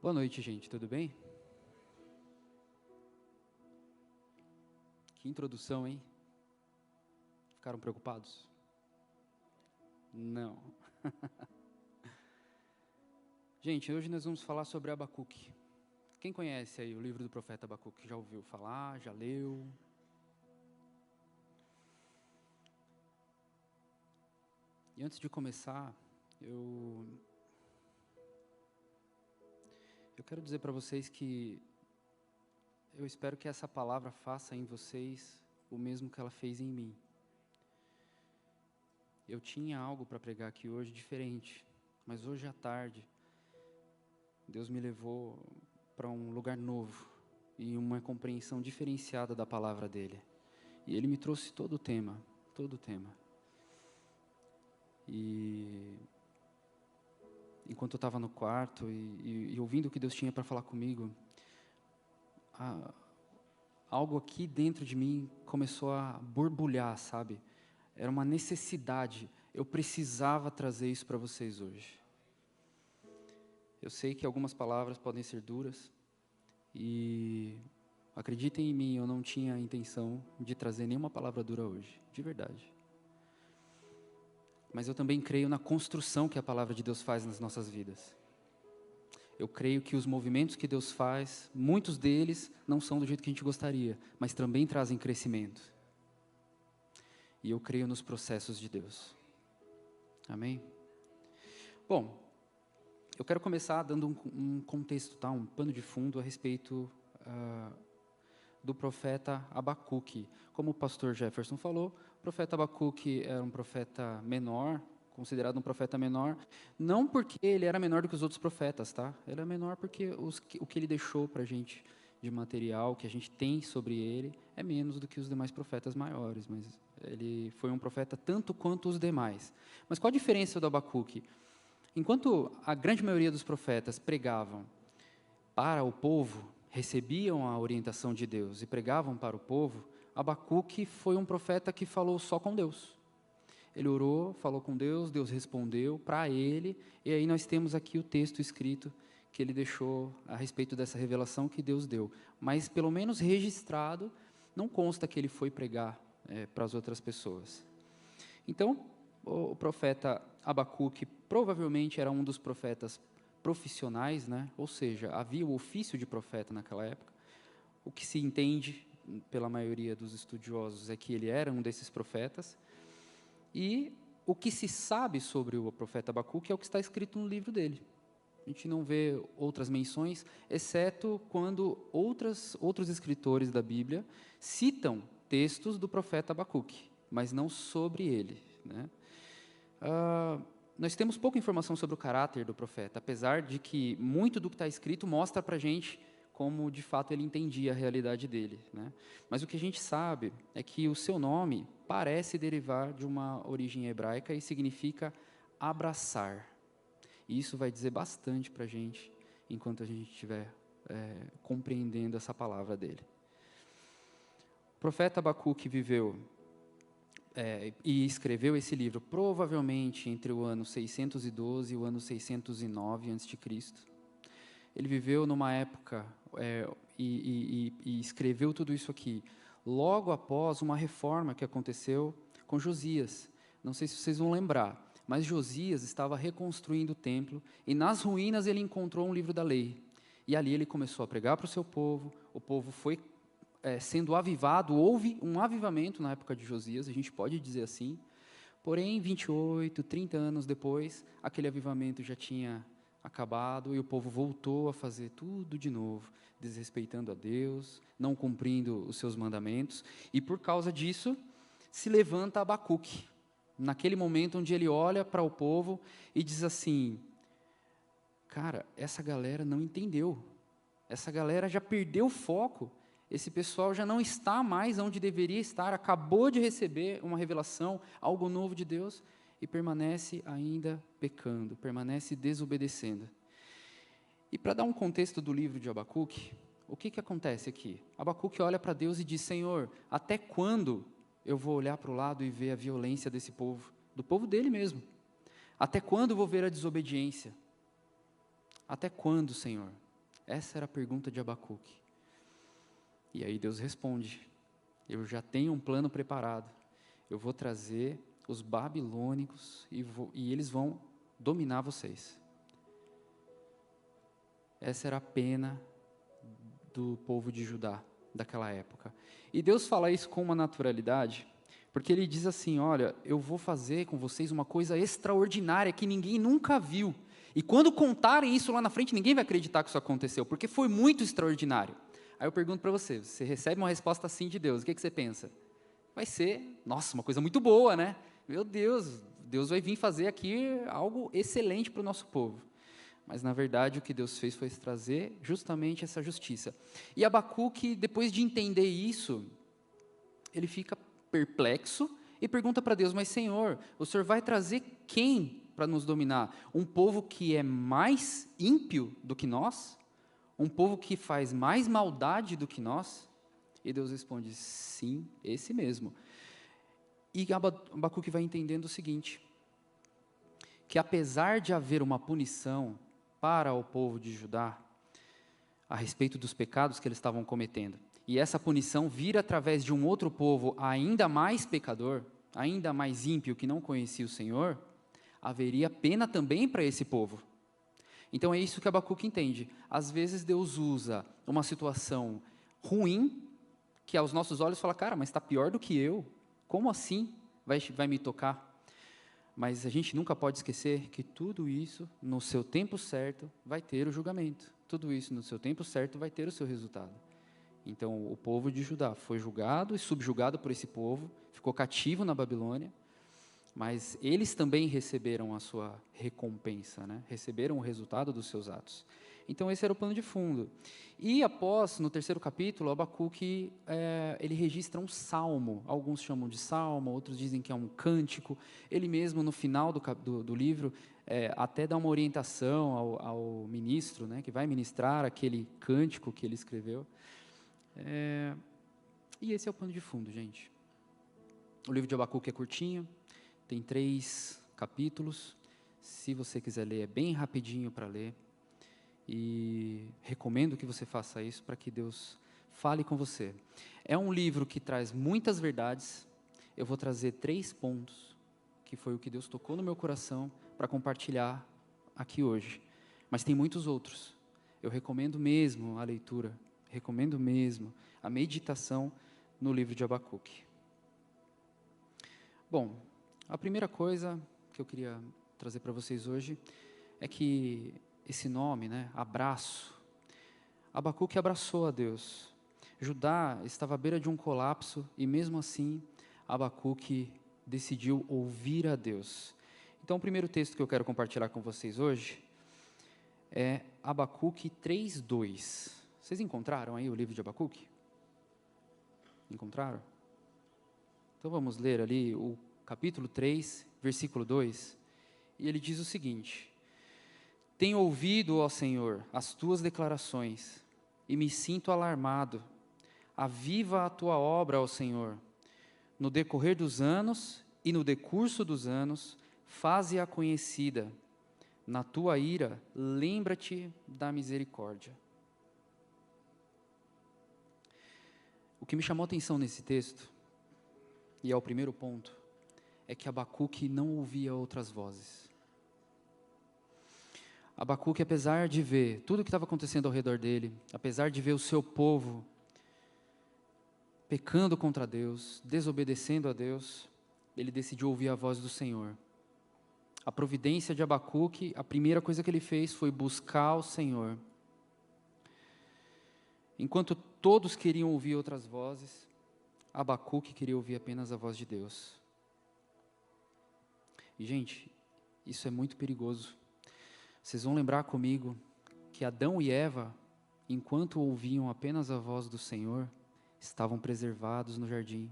Boa noite, gente. Tudo bem? Que introdução, hein? Ficaram preocupados? Não. Gente, hoje nós vamos falar sobre Abacuque. Quem conhece aí o livro do profeta Abacuque? Já ouviu falar? Já leu? E antes de começar, eu quero dizer para vocês que eu espero que essa palavra faça em vocês o mesmo que ela fez em mim. Eu tinha algo para pregar aqui hoje diferente, mas hoje à tarde, Deus me levou para um lugar novo e uma compreensão diferenciada da palavra dele. E ele me trouxe todo o tema. E enquanto eu estava no quarto e ouvindo o que Deus tinha para falar comigo, algo aqui dentro de mim começou a borbulhar, sabe? Era uma necessidade, eu precisava trazer isso para vocês hoje. Eu sei que algumas palavras podem ser duras e acreditem em mim, eu não tinha a intenção de trazer nenhuma palavra dura hoje, de verdade. Mas eu também creio na construção que a palavra de Deus faz nas nossas vidas. Eu creio que os movimentos que Deus faz, muitos deles não são do jeito que a gente gostaria, mas também trazem crescimento. E eu creio nos processos de Deus. Amém? Bom, eu quero começar dando um contexto, tá? Um pano de fundo a respeito do profeta Abacuque. Como o pastor Jefferson falou, o profeta Abacuque era um profeta menor, considerado um profeta menor, não porque ele era menor do que os outros profetas, tá? Ele é menor porque o que ele deixou para a gente de material, que a gente tem sobre ele, é menos do que os demais profetas maiores, mas ele foi um profeta tanto quanto os demais. Mas qual a diferença do Abacuque? Enquanto a grande maioria dos profetas pregavam para o povo, recebiam a orientação de Deus e pregavam para o povo, Abacuque foi um profeta que falou só com Deus. Ele orou, falou com Deus, Deus respondeu para ele, e aí nós temos aqui o texto escrito que ele deixou a respeito dessa revelação que Deus deu. Mas, pelo menos registrado, não consta que ele foi pregar para as outras pessoas. Então, o profeta Abacuque provavelmente era um dos profetas profissionais, né? Ou seja, havia o ofício de profeta naquela época. O que se entende pela maioria dos estudiosos é que ele era um desses profetas. E o que se sabe sobre o profeta Abacuque é o que está escrito no livro dele. A gente não vê outras menções, exceto quando outros escritores da Bíblia citam textos do profeta Abacuque, mas não sobre ele, né? Nós temos pouca informação sobre o caráter do profeta, apesar de que muito do que está escrito mostra para a gente como de fato ele entendia a realidade dele, né? Mas o que a gente sabe é que o seu nome parece derivar de uma origem hebraica e significa abraçar. E isso vai dizer bastante para a gente enquanto a gente estiver compreendendo essa palavra dele. O profeta Abacuque viveu e escreveu esse livro provavelmente entre o ano 612 e o ano 609 a.C. Ele viveu numa época e escreveu tudo isso aqui logo após uma reforma que aconteceu com Josias. Não sei se vocês vão lembrar, mas Josias estava reconstruindo o templo e nas ruínas ele encontrou um livro da lei. E ali ele começou a pregar para o seu povo, o povo foi sendo avivado, houve um avivamento na época de Josias, a gente pode dizer assim. Porém, 28, 30 anos depois, aquele avivamento já tinha acabado e o povo voltou a fazer tudo de novo, desrespeitando a Deus, não cumprindo os seus mandamentos, e por causa disso, se levanta Abacuque, naquele momento onde ele olha para o povo e diz assim: cara, essa galera não entendeu, essa galera já perdeu o foco, esse pessoal já não está mais onde deveria estar, acabou de receber uma revelação, algo novo de Deus, e permanece ainda pecando, permanece desobedecendo. E para dar um contexto do livro de Abacuque, o que acontece aqui? Abacuque olha para Deus e diz: Senhor, até quando eu vou olhar para o lado e ver a violência desse povo, do povo dele mesmo? Até quando eu vou ver a desobediência? Até quando, Senhor? Essa era a pergunta de Abacuque. E aí Deus responde: eu já tenho um plano preparado. Eu vou trazer os babilônicos e eles vão dominar vocês. Essa era a pena do povo de Judá daquela época. E Deus fala isso com uma naturalidade, porque Ele diz assim: olha, eu vou fazer com vocês uma coisa extraordinária que ninguém nunca viu. E quando contarem isso lá na frente, ninguém vai acreditar que isso aconteceu, porque foi muito extraordinário. Aí eu pergunto para você, você recebe uma resposta assim de Deus, o que você pensa? Vai ser, nossa, uma coisa muito boa, né? Meu Deus, Deus vai vir fazer aqui algo excelente para o nosso povo. Mas, na verdade, o que Deus fez foi trazer justamente essa justiça. E Abacuque, depois de entender isso, ele fica perplexo e pergunta para Deus: mas Senhor, o Senhor vai trazer quem para nos dominar? Um povo que é mais ímpio do que nós? Um povo que faz mais maldade do que nós? E Deus responde: sim, esse mesmo. E Abacuque vai entendendo o seguinte, que apesar de haver uma punição para o povo de Judá, a respeito dos pecados que eles estavam cometendo, e essa punição vir através de um outro povo ainda mais pecador, ainda mais ímpio, que não conhecia o Senhor, haveria pena também para esse povo. Então é isso que Abacuque entende. Às vezes Deus usa uma situação ruim, que aos nossos olhos fala: cara, mas está pior do que eu, como assim vai me tocar? Mas a gente nunca pode esquecer que tudo isso, no seu tempo certo, vai ter o julgamento. Tudo isso, no seu tempo certo, vai ter o seu resultado. Então, o povo de Judá foi julgado e subjugado por esse povo, ficou cativo na Babilônia, mas eles também receberam a sua recompensa, né? Receberam o resultado dos seus atos. Então, esse era o plano de fundo. E após, no terceiro capítulo, Abacuque, ele registra um salmo. Alguns chamam de salmo, outros dizem que é um cântico. Ele mesmo, no final do livro, até dá uma orientação ao ministro, né, que vai ministrar aquele cântico que ele escreveu. E esse é o plano de fundo, gente. O livro de Abacuque é curtinho, tem 3 capítulos. Se você quiser ler, é bem rapidinho para ler. E recomendo que você faça isso para que Deus fale com você. É um livro que traz muitas verdades. Eu vou trazer 3 pontos, que foi o que Deus tocou no meu coração para compartilhar aqui hoje. Mas tem muitos outros. Eu recomendo mesmo a leitura, recomendo mesmo a meditação no livro de Abacuque. Bom, a primeira coisa que eu queria trazer para vocês hoje é que esse nome, né, abraço, Abacuque abraçou a Deus. Judá estava à beira de um colapso e mesmo assim Abacuque decidiu ouvir a Deus. Então o primeiro texto que eu quero compartilhar com vocês hoje é Abacuque 3:2. Vocês encontraram aí o livro de Abacuque? Encontraram? Então vamos ler ali o capítulo 3, versículo 2, e ele diz o seguinte: tenho ouvido, ó Senhor, as tuas declarações, e me sinto alarmado. Aviva a tua obra, ó Senhor. No decorrer dos anos e no decurso dos anos, faze-a conhecida. Na tua ira, lembra-te da misericórdia. O que me chamou a atenção nesse texto, e é o primeiro ponto, é que Abacuque não ouvia outras vozes. Abacuque, apesar de ver tudo o que estava acontecendo ao redor dele, apesar de ver o seu povo pecando contra Deus, desobedecendo a Deus, ele decidiu ouvir a voz do Senhor. A providência de Abacuque, a primeira coisa que ele fez foi buscar o Senhor. Enquanto todos queriam ouvir outras vozes, Abacuque queria ouvir apenas a voz de Deus. E, gente, isso é muito perigoso. Vocês vão lembrar comigo que Adão e Eva, enquanto ouviam apenas a voz do Senhor, estavam preservados no jardim,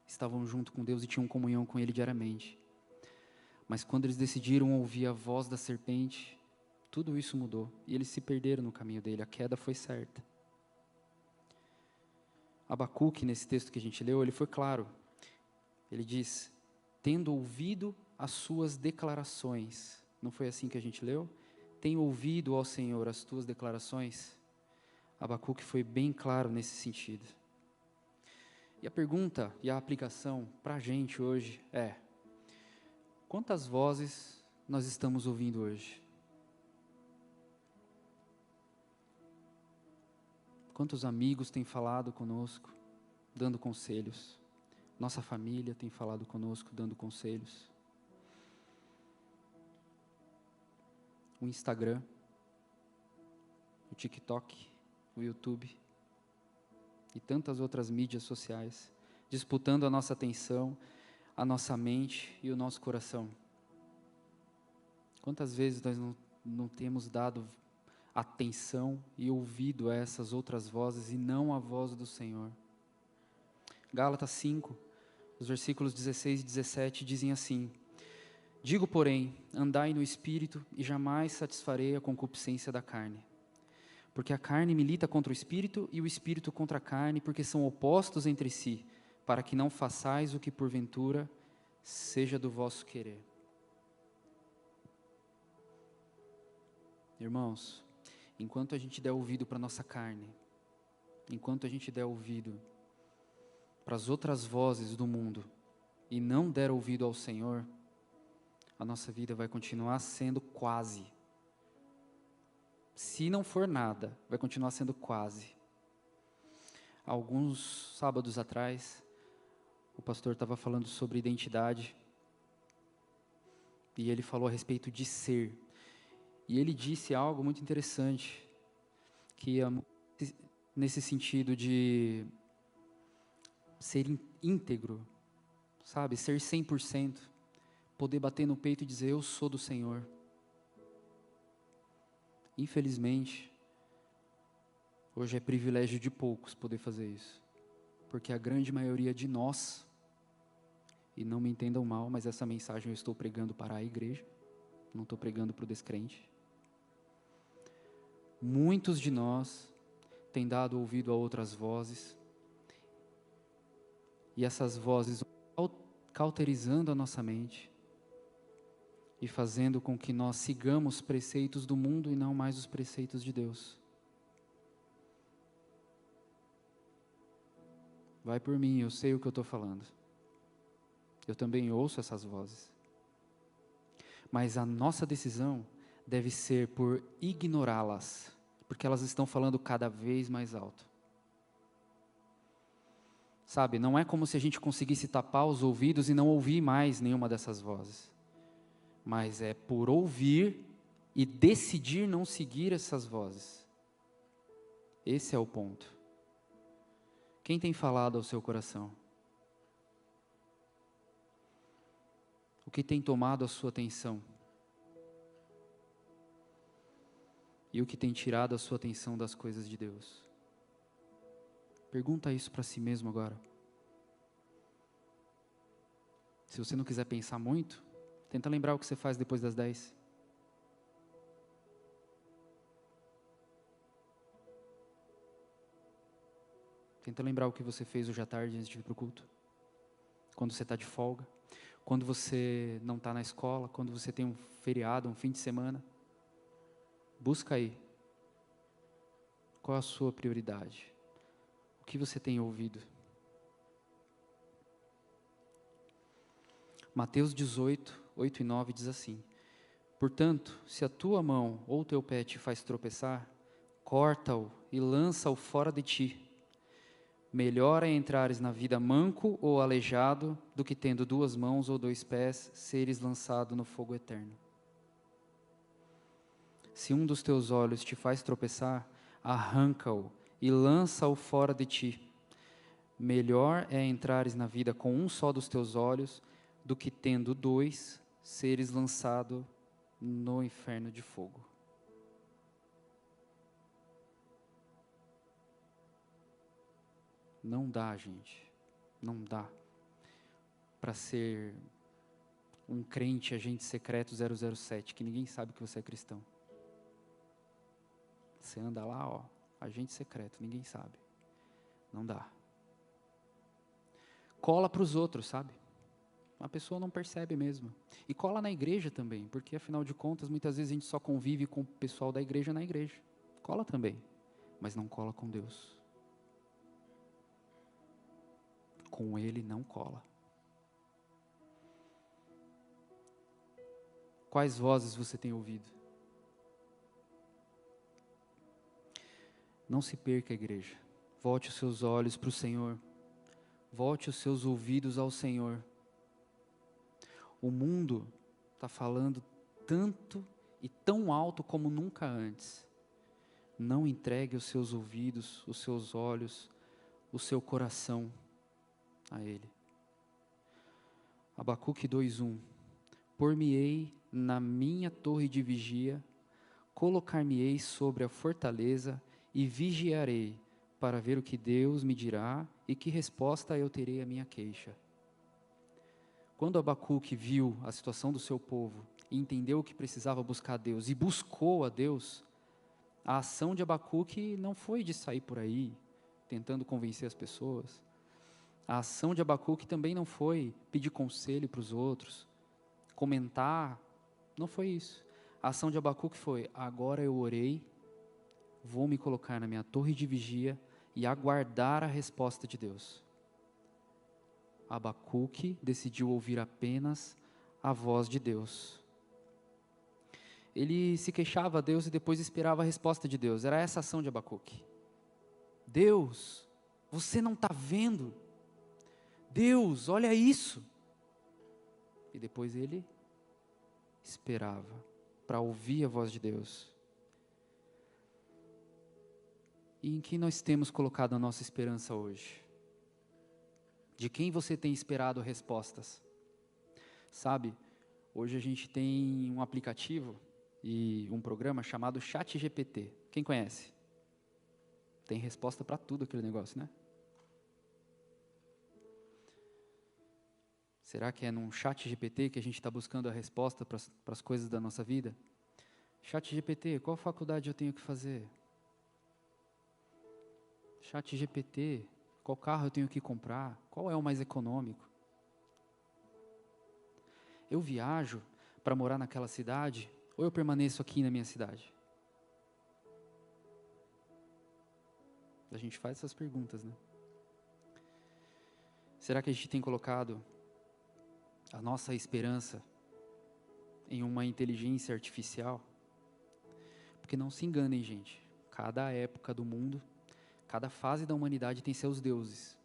estavam junto com Deus e tinham comunhão com Ele diariamente. Mas quando eles decidiram ouvir a voz da serpente, tudo isso mudou e eles se perderam no caminho dele, a queda foi certa. Abacuque, nesse texto que a gente leu, ele foi claro. Ele diz: tendo ouvido as suas declarações. Não foi assim que a gente leu? tem ouvido, ó Senhor, as tuas declarações? Abacuque foi bem claro nesse sentido. E a pergunta e a aplicação para a gente hoje é: quantas vozes nós estamos ouvindo hoje? Quantos amigos têm falado conosco, dando conselhos? Nossa família tem falado conosco, dando conselhos? O Instagram, o TikTok, o YouTube e tantas outras mídias sociais, disputando a nossa atenção, a nossa mente e o nosso coração. Quantas vezes nós não temos dado atenção e ouvido a essas outras vozes e não a voz do Senhor? Gálatas 5, os versículos 16 e 17 dizem assim: digo, porém, andai no Espírito e jamais satisfarei a concupiscência da carne. Porque a carne milita contra o Espírito e o Espírito contra a carne, porque são opostos entre si, para que não façais o que porventura seja do vosso querer. Irmãos, enquanto a gente der ouvido para a nossa carne, enquanto a gente der ouvido para as outras vozes do mundo e não der ouvido ao Senhor, a nossa vida vai continuar sendo quase. Se não for nada, vai continuar sendo quase. Alguns sábados atrás, o pastor estava falando sobre identidade, e ele falou a respeito de ser. E ele disse algo muito interessante, que é nesse sentido de ser íntegro, sabe? Ser 100%, poder bater no peito e dizer, eu sou do Senhor. Infelizmente, hoje é privilégio de poucos poder fazer isso, porque a grande maioria de nós, e não me entendam mal, mas essa mensagem eu estou pregando para a igreja, não estou pregando para o descrente. Muitos de nós têm dado ouvido a outras vozes, e essas vozes vão cauterizando a nossa mente, e fazendo com que nós sigamos preceitos do mundo e não mais os preceitos de Deus. Vai por mim, eu sei o que eu estou falando. Eu também ouço essas vozes. Mas a nossa decisão deve ser por ignorá-las, porque elas estão falando cada vez mais alto. Sabe, não é como se a gente conseguisse tapar os ouvidos e não ouvir mais nenhuma dessas vozes. Mas é por ouvir e decidir não seguir essas vozes. Esse é o ponto. Quem tem falado ao seu coração? O que tem tomado a sua atenção? E o que tem tirado a sua atenção das coisas de Deus? Pergunta isso para si mesmo agora. Se você não quiser pensar muito, tenta lembrar o que você faz depois das 10. Tenta lembrar o que você fez hoje à tarde antes de ir para o culto. Quando você está de folga. Quando você não está na escola. Quando você tem um feriado, um fim de semana. Busca aí. Qual a sua prioridade? O que você tem ouvido? Mateus 18, 8 e 9 diz assim: portanto, se a tua mão ou teu pé te faz tropeçar, corta-o e lança-o fora de ti. Melhor é entrares na vida manco ou aleijado, do que tendo 2 mãos ou 2 pés, seres lançado no fogo eterno. Se um dos teus olhos te faz tropeçar, arranca-o e lança-o fora de ti. Melhor é entrares na vida com um só dos teus olhos, do que tendo 2, seres lançado no inferno de fogo. Não dá, gente. Não dá para ser um crente agente secreto 007, que ninguém sabe que você é cristão. Você anda lá, ó, agente secreto, ninguém sabe. Não dá. Cola para os outros, sabe? A pessoa não percebe mesmo. E cola na igreja também, porque afinal de contas, muitas vezes a gente só convive com o pessoal da igreja na igreja. Cola também, mas não cola com Deus. Com Ele não cola. Quais vozes você tem ouvido? Não se perca, igreja. Volte os seus olhos para o Senhor. Volte os seus ouvidos ao Senhor. O mundo está falando tanto e tão alto como nunca antes. Não entregue os seus ouvidos, os seus olhos, o seu coração a Ele. Abacuque 2:1. Por-me-ei na minha torre de vigia, colocar-me-ei sobre a fortaleza e vigiarei para ver o que Deus me dirá e que resposta eu terei à minha queixa. Quando Abacuque viu a situação do seu povo e entendeu que precisava buscar a Deus e buscou a Deus, a ação de Abacuque não foi de sair por aí tentando convencer as pessoas. A ação de Abacuque também não foi pedir conselho para os outros, comentar, não foi isso. A ação de Abacuque foi: agora eu orei, vou me colocar na minha torre de vigia e aguardar a resposta de Deus. Abacuque decidiu ouvir apenas a voz de Deus. Ele se queixava a Deus e depois esperava a resposta de Deus. Era essa a ação de Abacuque. Deus, você não está vendo? Deus, olha isso. E depois ele esperava para ouvir a voz de Deus. E em quem nós temos colocado a nossa esperança hoje? De quem você tem esperado respostas? Sabe, hoje a gente tem um aplicativo e um programa chamado ChatGPT. Quem conhece? Tem resposta para tudo aquele negócio, né? Será que é num ChatGPT que a gente está buscando a resposta para as coisas da nossa vida? ChatGPT, qual faculdade eu tenho que fazer? ChatGPT, qual carro eu tenho que comprar? Qual é o mais econômico? Eu viajo para morar naquela cidade ou eu permaneço aqui na minha cidade? A gente faz essas perguntas, né? Será que a gente tem colocado a nossa esperança em uma inteligência artificial? Porque não se enganem, gente. Cada época do mundo, cada fase da humanidade tem seus deuses.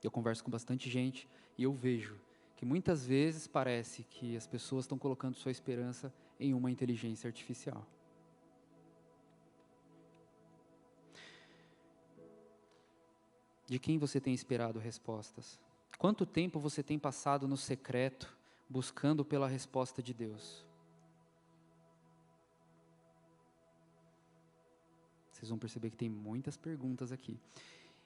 Eu converso com bastante gente e eu vejo que muitas vezes parece que as pessoas estão colocando sua esperança em uma inteligência artificial. De quem você tem esperado respostas? Quanto tempo você tem passado no secreto, buscando pela resposta de Deus? Vocês vão perceber que tem muitas perguntas aqui.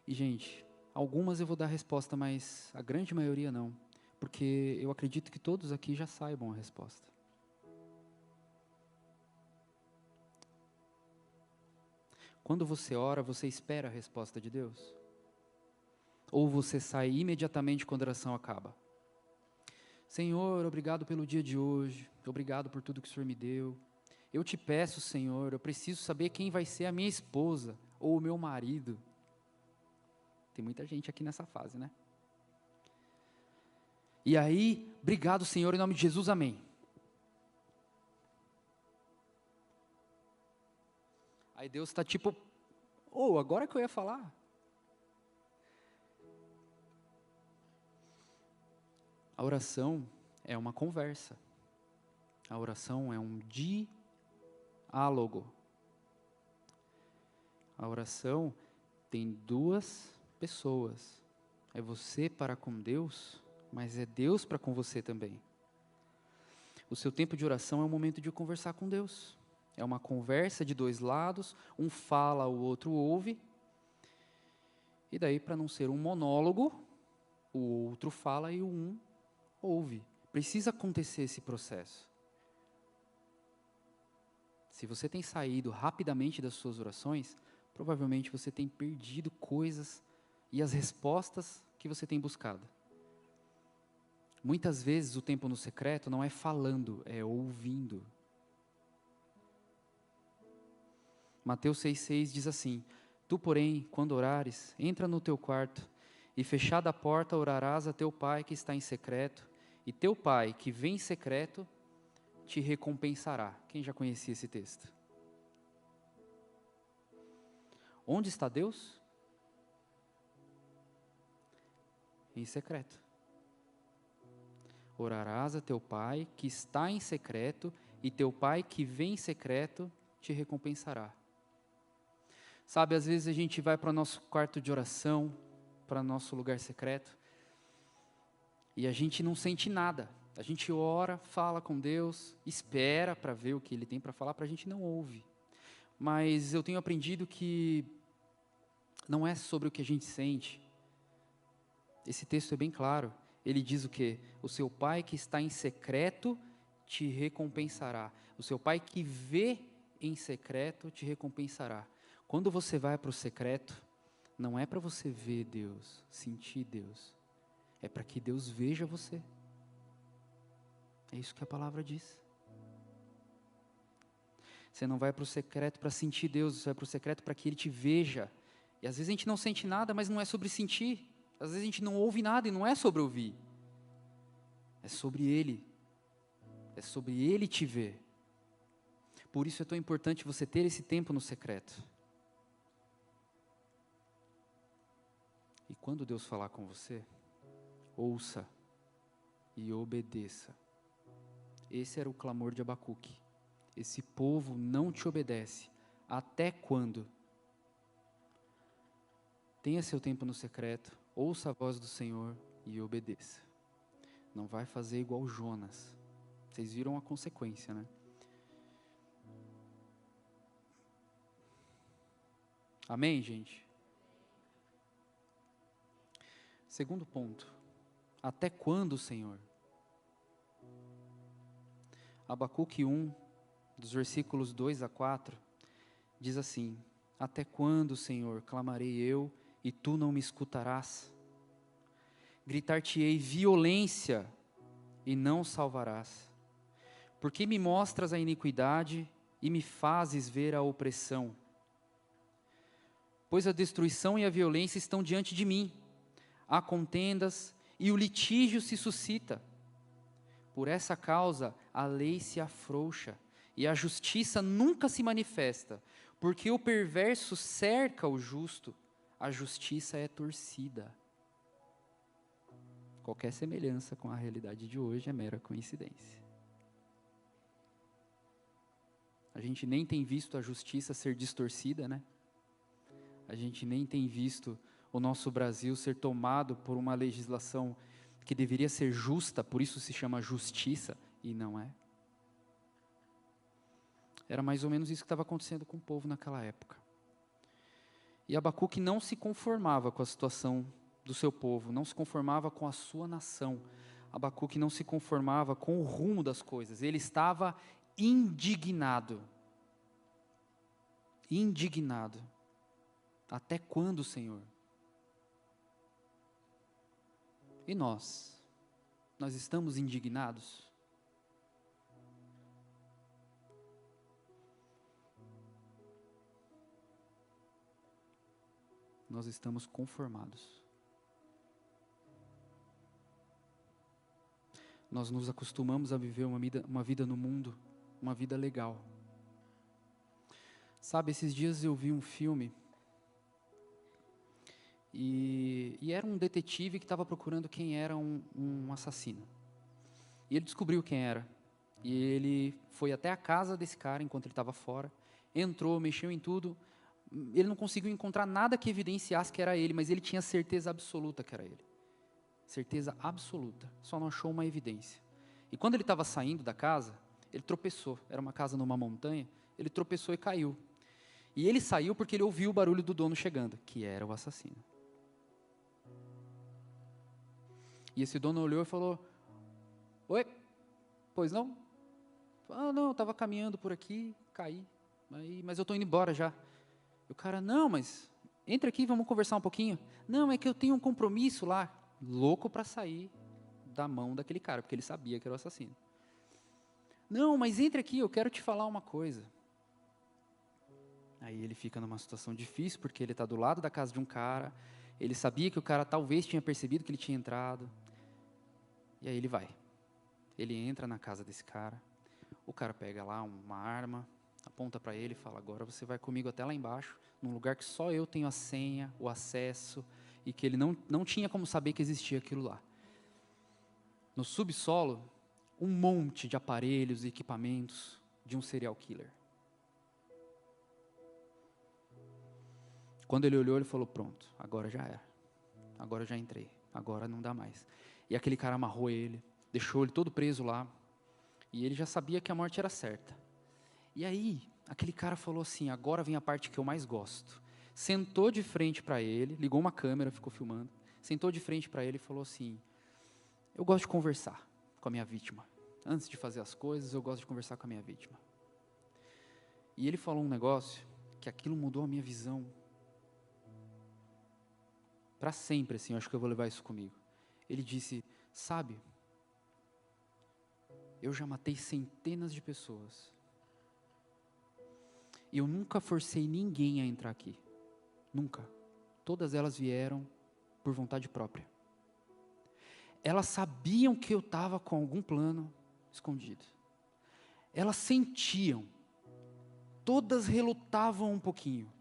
E, gente, algumas eu vou dar resposta, mas a grande maioria não. Porque eu acredito que todos aqui já saibam a resposta. Quando você ora, você espera a resposta de Deus? Ou você sai imediatamente quando a oração acaba? Senhor, obrigado pelo dia de hoje, obrigado por tudo que o Senhor me deu. Eu te peço, Senhor, eu preciso saber quem vai ser a minha esposa ou o meu marido. Tem muita gente aqui nessa fase, né? E aí, obrigado, Senhor, em nome de Jesus, amém. Aí Deus está tipo, agora que eu ia falar. A oração é uma conversa. A oração é um diálogo. A oração tem duas pessoas. É você para com Deus, mas é Deus para com você também. O seu tempo de oração é um momento de conversar com Deus. É uma conversa de dois lados, um fala, o outro ouve. E daí, para não ser um monólogo, o outro fala e o um ouve. Precisa acontecer esse processo. Se você tem saído rapidamente das suas orações, provavelmente você tem perdido coisas e as respostas que você tem buscado. Muitas vezes o tempo no secreto não é falando, é ouvindo. Mateus 6,6 diz assim: Tu, porém, quando orares, entra no teu quarto, e fechada a porta orarás a teu pai que está em secreto, e teu pai que vem em secreto te recompensará. Quem já conhecia esse texto? Onde está Deus? Em secreto. Orarás a teu pai que está em secreto, e teu pai que vem em secreto te recompensará. Sabe, às vezes a gente vai para o nosso quarto de oração, para nosso lugar secreto, e a gente não sente nada. A gente ora, fala com Deus, espera para ver o que Ele tem para falar, para a gente não ouve. Mas eu tenho aprendido que não é sobre o que a gente sente. Esse texto é bem claro. Ele diz o quê? O seu pai que está em secreto te recompensará. O seu pai que vê em secreto te recompensará. Quando você vai para o secreto, não é para você ver Deus, sentir Deus. É para que Deus veja você. É isso que a palavra diz. Você não vai para o secreto para sentir Deus, você vai para o secreto para que Ele te veja. E às vezes a gente não sente nada, mas não é sobre sentir. Às vezes a gente não ouve nada e não é sobre ouvir. É sobre Ele. É sobre Ele te ver. Por isso é tão importante você ter esse tempo no secreto. E quando Deus falar com você, ouça e obedeça. Esse era o clamor de Abacuque. Esse povo não te obedece. Até quando? Tenha seu tempo no secreto, ouça a voz do Senhor e obedeça. Não vai fazer igual Jonas. Vocês viram a consequência, né? Amém, gente? Segundo ponto. Até quando, Senhor? Abacuque 1, dos versículos 2 a 4, diz assim: Até quando, Senhor, clamarei eu, e tu não me escutarás? Gritar-te-ei violência, e não salvarás. Porque me mostras a iniquidade, e me fazes ver a opressão? Pois a destruição e a violência estão diante de mim, há contendas, e o litígio se suscita. Por essa causa, a lei se afrouxa, e a justiça nunca se manifesta, porque o perverso cerca o justo, a justiça é torcida. Qualquer semelhança com a realidade de hoje é mera coincidência. A gente nem tem visto a justiça ser distorcida, né? A gente nem tem visto o nosso Brasil ser tomado por uma legislação que deveria ser justa, por isso se chama justiça, e não é. Era mais ou menos isso que estava acontecendo com o povo naquela época. E Abacuque não se conformava com a situação do seu povo, não se conformava com a sua nação. Abacuque não se conformava com o rumo das coisas, ele estava indignado. Indignado. Até quando, Senhor? E nós? Nós estamos indignados? Nós estamos conformados. Nós nos acostumamos a viver uma vida no mundo, uma vida legal. Sabe, esses dias eu vi um filme e era um detetive que estava procurando quem era um assassino. E ele descobriu quem era. E ele foi até a casa desse cara enquanto ele estava fora, entrou, mexeu em tudo. Ele não conseguiu encontrar nada que evidenciasse que era ele, mas ele tinha certeza absoluta que era ele. Certeza absoluta. Só não achou uma evidência. E quando ele estava saindo da casa, ele tropeçou. Era uma casa numa montanha. Ele tropeçou e caiu. E ele saiu porque ele ouviu o barulho do dono chegando, que era o assassino. E esse dono olhou e falou: Oi, pois não? Ah, não, eu estava caminhando por aqui, caí, mas eu estou indo embora já. E o cara: não, mas Entra aqui, vamos conversar um pouquinho. Não, é que eu tenho um compromisso lá. Louco para sair da mão daquele cara, porque ele sabia que era o assassino. Não, mas entra aqui, eu quero te falar uma coisa. Aí ele fica numa situação difícil, porque ele está do lado da casa de um cara, ele sabia que o cara talvez tinha percebido que ele tinha entrado, e aí ele vai. Ele entra na casa desse cara, o cara pega lá uma arma, aponta para ele e fala, agora você vai comigo até lá embaixo, num lugar que só eu tenho a senha, o acesso, e que ele não tinha como saber que existia aquilo lá. No subsolo, um monte de aparelhos e equipamentos de um serial killer. Quando ele olhou, ele falou, pronto, agora já era. Agora eu já entrei, agora não dá mais. E aquele cara amarrou ele, deixou ele todo preso lá, e ele já sabia que a morte era certa. E aí, aquele cara falou assim, agora vem a parte que eu mais gosto. Sentou de frente para ele, ligou uma câmera, ficou filmando, sentou de frente para ele e falou assim, eu gosto de conversar com a minha vítima. Antes de fazer as coisas, eu gosto de conversar com a minha vítima. E ele falou um negócio, que aquilo mudou a minha visão. Para sempre, assim, eu acho que eu vou levar isso comigo. Ele disse, sabe, eu já matei centenas de pessoas. E eu nunca forcei ninguém a entrar aqui. Nunca. Todas elas vieram por vontade própria. Elas sabiam que eu estava com algum plano escondido. Elas sentiam. Todas relutavam um pouquinho.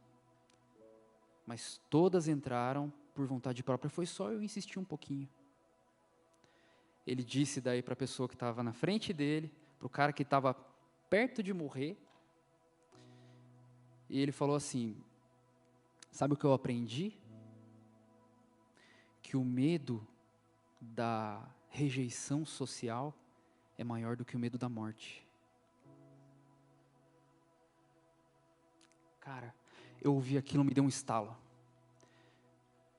Mas todas entraram por vontade própria. Foi só eu insistir um pouquinho. Ele disse daí para a pessoa que estava na frente dele, para o cara que estava perto de morrer. E ele falou assim, sabe o que eu aprendi? Que o medo da rejeição social é maior do que o medo da morte. Cara, eu ouvi aquilo, me deu um estalo.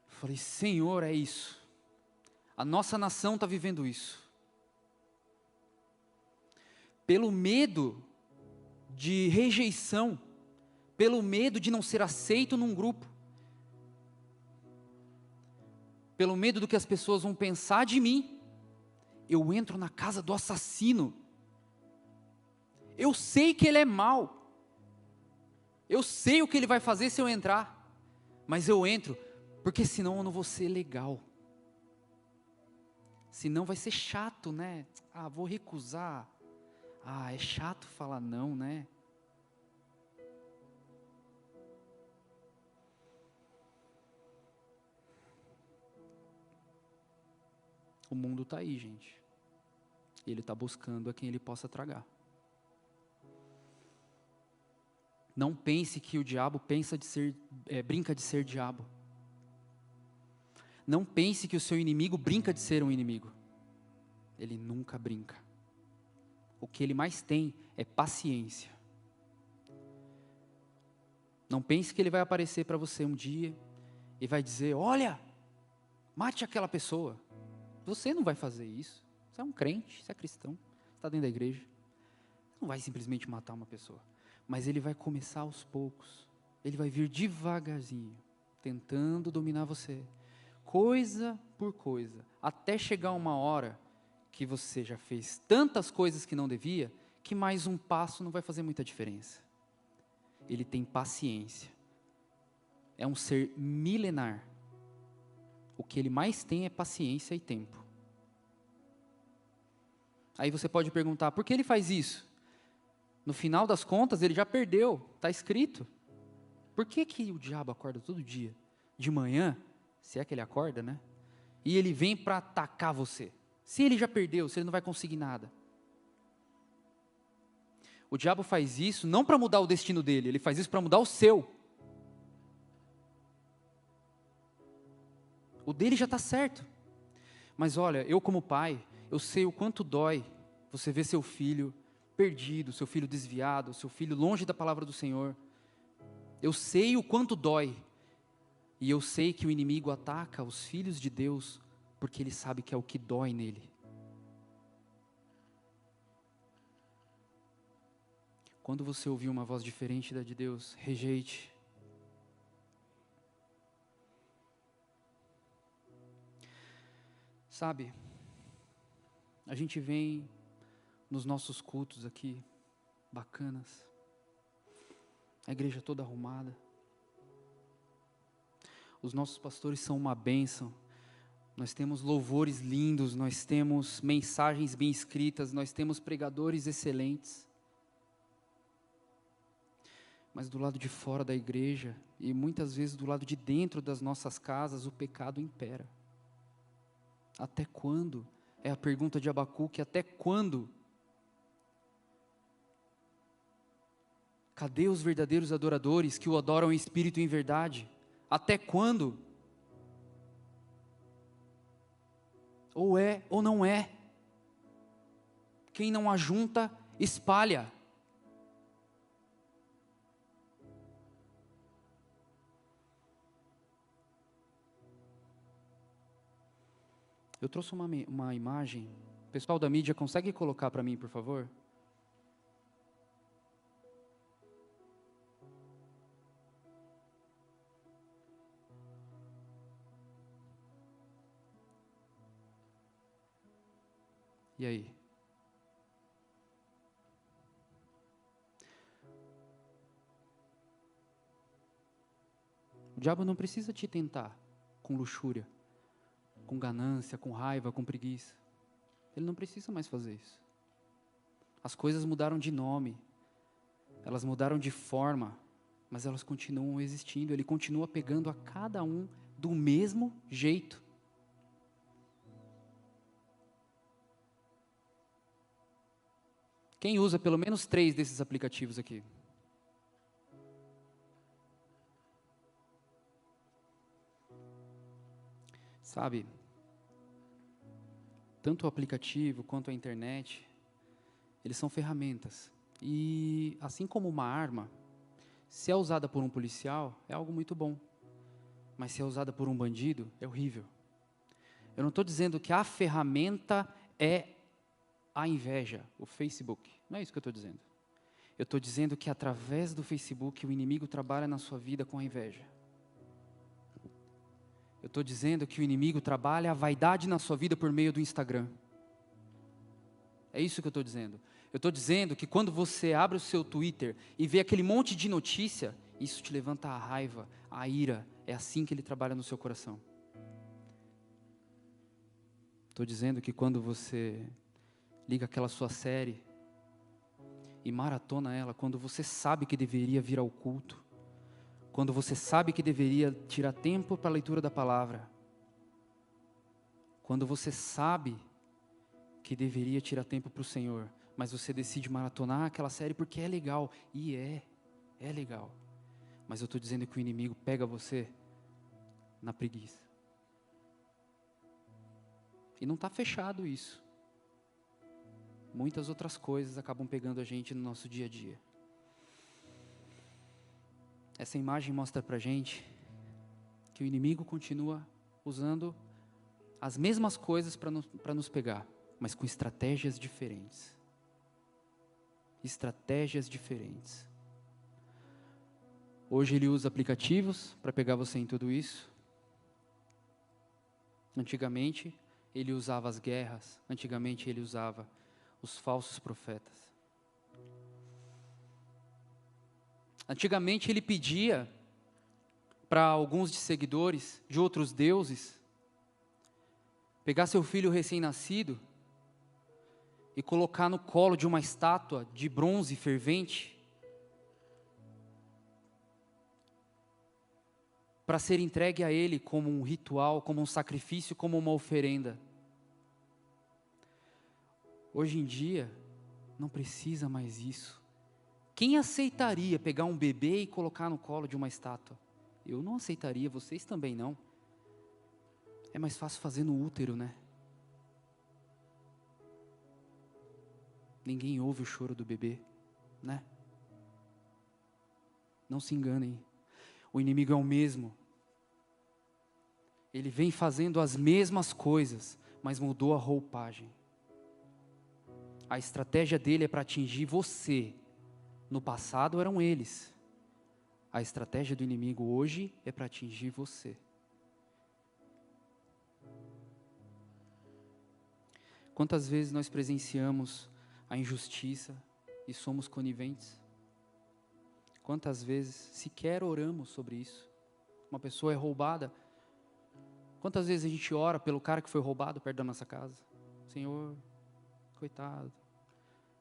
Falei, Senhor, é isso. A nossa nação está vivendo isso. Pelo medo de rejeição, pelo medo de não ser aceito num grupo, pelo medo do que as pessoas vão pensar de mim, eu entro na casa do assassino. Eu sei que ele é mau. Eu sei o que ele vai fazer se eu entrar. Mas eu entro, porque senão eu não vou ser legal. Senão vai ser chato, né? Ah, vou recusar. Ah, é chato falar não, né? O mundo está aí, gente. Ele está buscando a quem ele possa tragar. Não pense que o diabo brinca de ser diabo. Não pense que o seu inimigo brinca de ser um inimigo. Ele nunca brinca. O que ele mais tem é paciência. Não pense que ele vai aparecer para você um dia e vai dizer, olha, mate aquela pessoa. Você não vai fazer isso. Você é um crente, você é cristão, você está dentro da igreja. Não vai simplesmente matar uma pessoa. Mas ele vai começar aos poucos. Ele vai vir devagarzinho, tentando dominar você. Coisa por coisa. Até chegar uma hora que você já fez tantas coisas que não devia, que mais um passo não vai fazer muita diferença. Ele tem paciência. É um ser milenar. O que ele mais tem é paciência e tempo. Aí você pode perguntar, por que ele faz isso? No final das contas, ele já perdeu, está escrito. Por que o diabo acorda todo dia, de manhã, se é que ele acorda, né? E ele vem para atacar você. Se ele já perdeu, se ele não vai conseguir nada. O diabo faz isso não para mudar o destino dele, ele faz isso para mudar o seu. O dele já está certo. Mas olha, eu como pai, eu sei o quanto dói você ver seu filho perdido, seu filho desviado, seu filho longe da palavra do Senhor. Eu sei o quanto dói. E eu sei que o inimigo ataca os filhos de Deus, porque ele sabe que é o que dói nele. Quando você ouvir uma voz diferente da de Deus, rejeite. Sabe, a gente vem nos nossos cultos aqui, bacanas, a igreja toda arrumada, os nossos pastores são uma bênção, nós temos louvores lindos, nós temos mensagens bem escritas, nós temos pregadores excelentes, mas do lado de fora da igreja, e muitas vezes do lado de dentro das nossas casas, o pecado impera. Até quando? É a pergunta de Abacuque, até quando? Cadê os verdadeiros adoradores que o adoram em espírito e em verdade? Até quando? Ou é ou não é. Quem não ajunta, espalha. Eu trouxe uma imagem. O pessoal da mídia consegue colocar para mim, por favor? E aí? O diabo não precisa te tentar com luxúria, com ganância, com raiva, com preguiça. Ele não precisa mais fazer isso. As coisas mudaram de nome, elas mudaram de forma, mas elas continuam existindo. Ele continua pegando a cada um do mesmo jeito. Quem usa pelo menos 3 desses aplicativos aqui? Sabe, tanto o aplicativo quanto a internet, eles são ferramentas. E assim como uma arma, se é usada por um policial, é algo muito bom. Mas se é usada por um bandido, é horrível. Eu não estou dizendo que a ferramenta é a inveja, o Facebook. Não é isso que eu estou dizendo. Eu estou dizendo que através do Facebook o inimigo trabalha na sua vida com a inveja. Eu estou dizendo que o inimigo trabalha a vaidade na sua vida por meio do Instagram. É isso que eu estou dizendo. Eu estou dizendo que quando você abre o seu Twitter e vê aquele monte de notícia, isso te levanta a raiva, a ira. É assim que ele trabalha no seu coração. Estou dizendo que quando você liga aquela sua série e maratona ela, quando você sabe que deveria vir ao culto, quando você sabe que deveria tirar tempo para a leitura da palavra, quando você sabe que deveria tirar tempo para o Senhor, mas você decide maratonar aquela série porque é legal, e é legal, mas eu estou dizendo que o inimigo pega você na preguiça, e não está fechado isso, muitas outras coisas acabam pegando a gente no nosso dia a dia. Essa imagem mostra para a gente que o inimigo continua usando as mesmas coisas para nos pegar, mas com estratégias diferentes. Estratégias diferentes. Hoje ele usa aplicativos para pegar você em tudo isso. Antigamente ele usava as guerras, antigamente ele usava os falsos profetas. Antigamente ele pedia para alguns de seguidores de outros deuses pegar seu filho recém-nascido e colocar no colo de uma estátua de bronze fervente para ser entregue a ele como um ritual, como um sacrifício, como uma oferenda. Hoje em dia, não precisa mais isso. Quem aceitaria pegar um bebê e colocar no colo de uma estátua? Eu não aceitaria, vocês também não. É mais fácil fazer no útero, né? Ninguém ouve o choro do bebê, né? Não se enganem. O inimigo é o mesmo. Ele vem fazendo as mesmas coisas, mas mudou a roupagem. A estratégia dele é para atingir você. No passado eram eles. A estratégia do inimigo hoje é para atingir você. Quantas vezes nós presenciamos a injustiça e somos coniventes? Quantas vezes sequer oramos sobre isso? Uma pessoa é roubada. Quantas vezes a gente ora pelo cara que foi roubado perto da nossa casa? Senhor, coitado,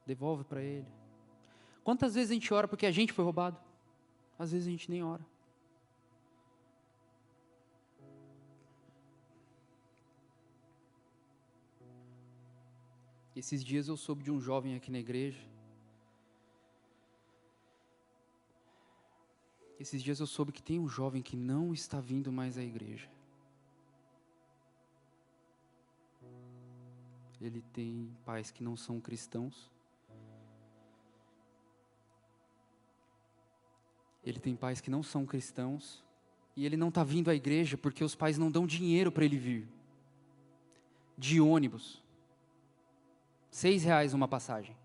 devolve para ele. Quantas vezes a gente ora porque a gente foi roubado? Às vezes a gente nem ora. Esses dias eu soube de um jovem aqui na igreja. Esses dias eu soube que tem um jovem que não está vindo mais à igreja. Ele tem pais que não são cristãos. Ele tem pais que não são cristãos. E ele não está vindo à igreja porque os pais não dão dinheiro para ele vir. De ônibus. R$6 uma passagem.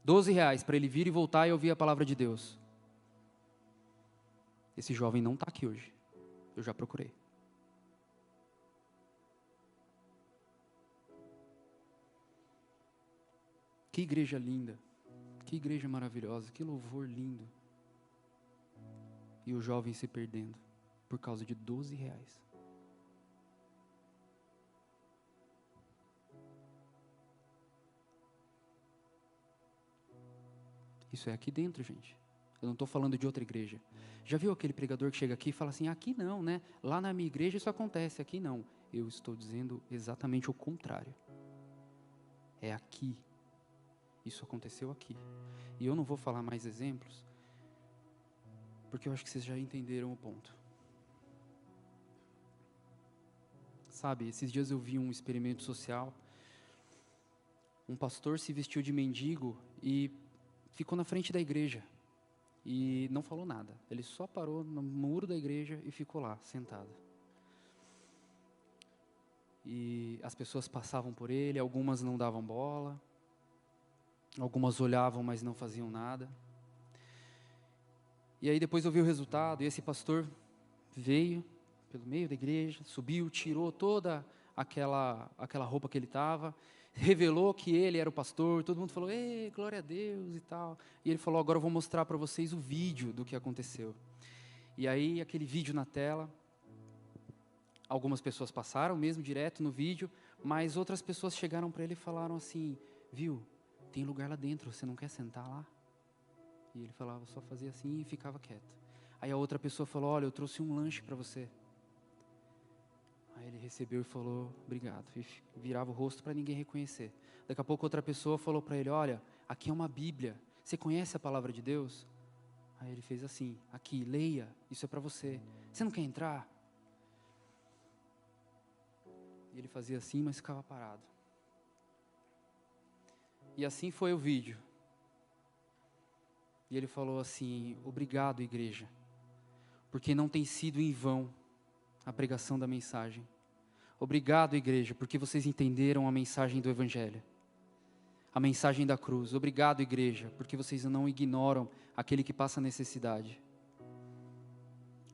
R$12 para ele vir e voltar e ouvir a palavra de Deus. Esse jovem não está aqui hoje. Eu já procurei. Que igreja linda. Que igreja maravilhosa. Que louvor lindo. E o jovem se perdendo por causa de R$12. Isso é aqui dentro, gente. Eu não estou falando de outra igreja. Já viu aquele pregador que chega aqui e fala assim, aqui não, né? Lá na minha igreja isso acontece, aqui não. Eu estou dizendo exatamente o contrário. É aqui. Isso aconteceu aqui. E eu não vou falar mais exemplos, porque eu acho que vocês já entenderam o ponto. Sabe, esses dias eu vi um experimento social. Um pastor se vestiu de mendigo e ficou na frente da igreja. E não falou nada. Ele só parou no muro da igreja e ficou lá, sentado. E as pessoas passavam por ele, algumas não davam bola, algumas olhavam, mas não faziam nada. E aí depois eu vi o resultado, e esse pastor veio pelo meio da igreja, subiu, tirou toda aquela roupa que ele estava, revelou que ele era o pastor, todo mundo falou, ei, glória a Deus e tal. E ele falou, agora eu vou mostrar para vocês o vídeo do que aconteceu. E aí, aquele vídeo na tela, algumas pessoas passaram mesmo direto no vídeo, mas outras pessoas chegaram para ele e falaram assim, viu, tem lugar lá dentro, você não quer sentar lá? E ele falava, só fazia assim e ficava quieto. Aí a outra pessoa falou, olha, eu trouxe um lanche para você. Aí ele recebeu e falou, obrigado. E virava o rosto para ninguém reconhecer. Daqui a pouco outra pessoa falou para ele, olha, aqui é uma Bíblia. Você conhece a palavra de Deus? Aí ele fez assim, aqui, leia, isso é para você. Você não quer entrar? E ele fazia assim, mas ficava parado. E assim foi o vídeo. E ele falou assim, obrigado, igreja, porque não tem sido em vão a pregação da mensagem. Obrigado, igreja, porque vocês entenderam a mensagem do Evangelho, a mensagem da cruz. Obrigado, igreja, porque vocês não ignoram aquele que passa necessidade.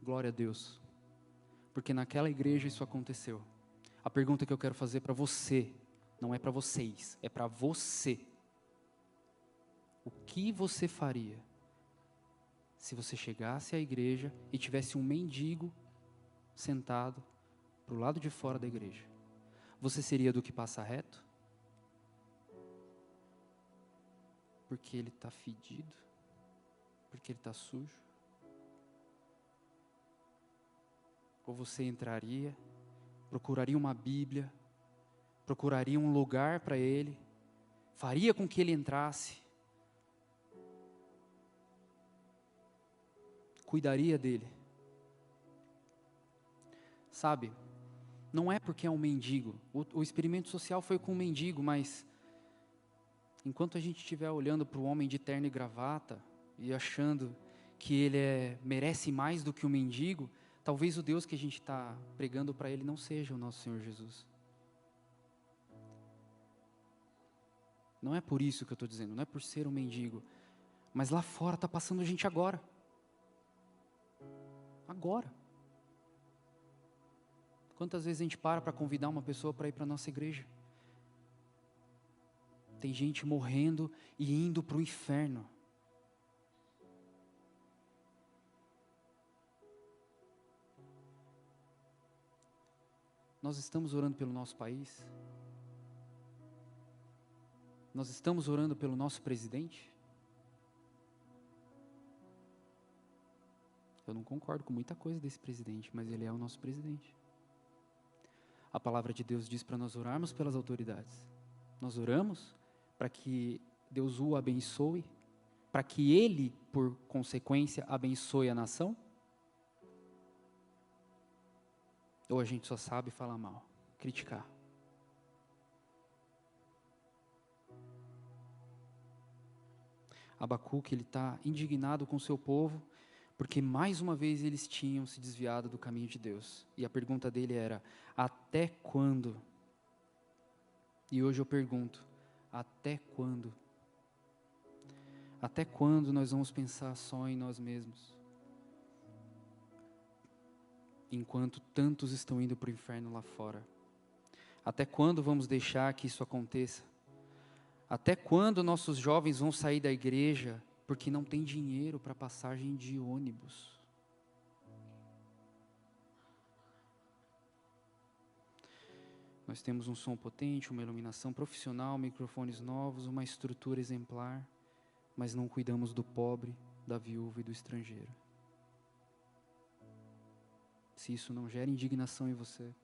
Glória a Deus, porque naquela igreja isso aconteceu. A pergunta que eu quero fazer para você, não é para vocês, é para você. O que você faria se você chegasse à igreja e tivesse um mendigo sentado para o lado de fora da igreja? Você seria do que passa reto? Porque ele está fedido? Porque ele está sujo? Ou você entraria, procuraria uma Bíblia, procuraria um lugar para ele, faria com que ele entrasse, cuidaria dele? Sabe, não é porque é um mendigo. O experimento social foi com um mendigo, mas enquanto a gente estiver olhando para o homem de terno e gravata e achando que ele merece mais do que um mendigo, talvez o Deus que a gente está pregando para ele não seja o nosso Senhor Jesus. Não é por isso que eu estou dizendo, não é por ser um mendigo, mas lá fora está passando gente agora. Agora. Quantas vezes a gente para convidar uma pessoa para ir para a nossa igreja? Tem gente morrendo e indo para o inferno. Nós estamos orando pelo nosso país? Nós estamos orando pelo nosso presidente? Eu não concordo com muita coisa desse presidente, mas ele é o nosso presidente. A palavra de Deus diz para nós orarmos pelas autoridades. Nós oramos para que Deus o abençoe, para que ele, por consequência, abençoe a nação? Ou a gente só sabe falar mal, criticar? Abacuque, ele está indignado com o seu povo, porque mais uma vez eles tinham se desviado do caminho de Deus. E a pergunta dele era, até quando? E hoje eu pergunto, até quando? Até quando nós vamos pensar só em nós mesmos? Enquanto tantos estão indo para o inferno lá fora. Até quando vamos deixar que isso aconteça? Até quando nossos jovens vão sair da igreja porque não tem dinheiro para passagem de ônibus? Nós temos um som potente, uma iluminação profissional, microfones novos, uma estrutura exemplar, mas não cuidamos do pobre, da viúva e do estrangeiro. Se isso não gera indignação em você,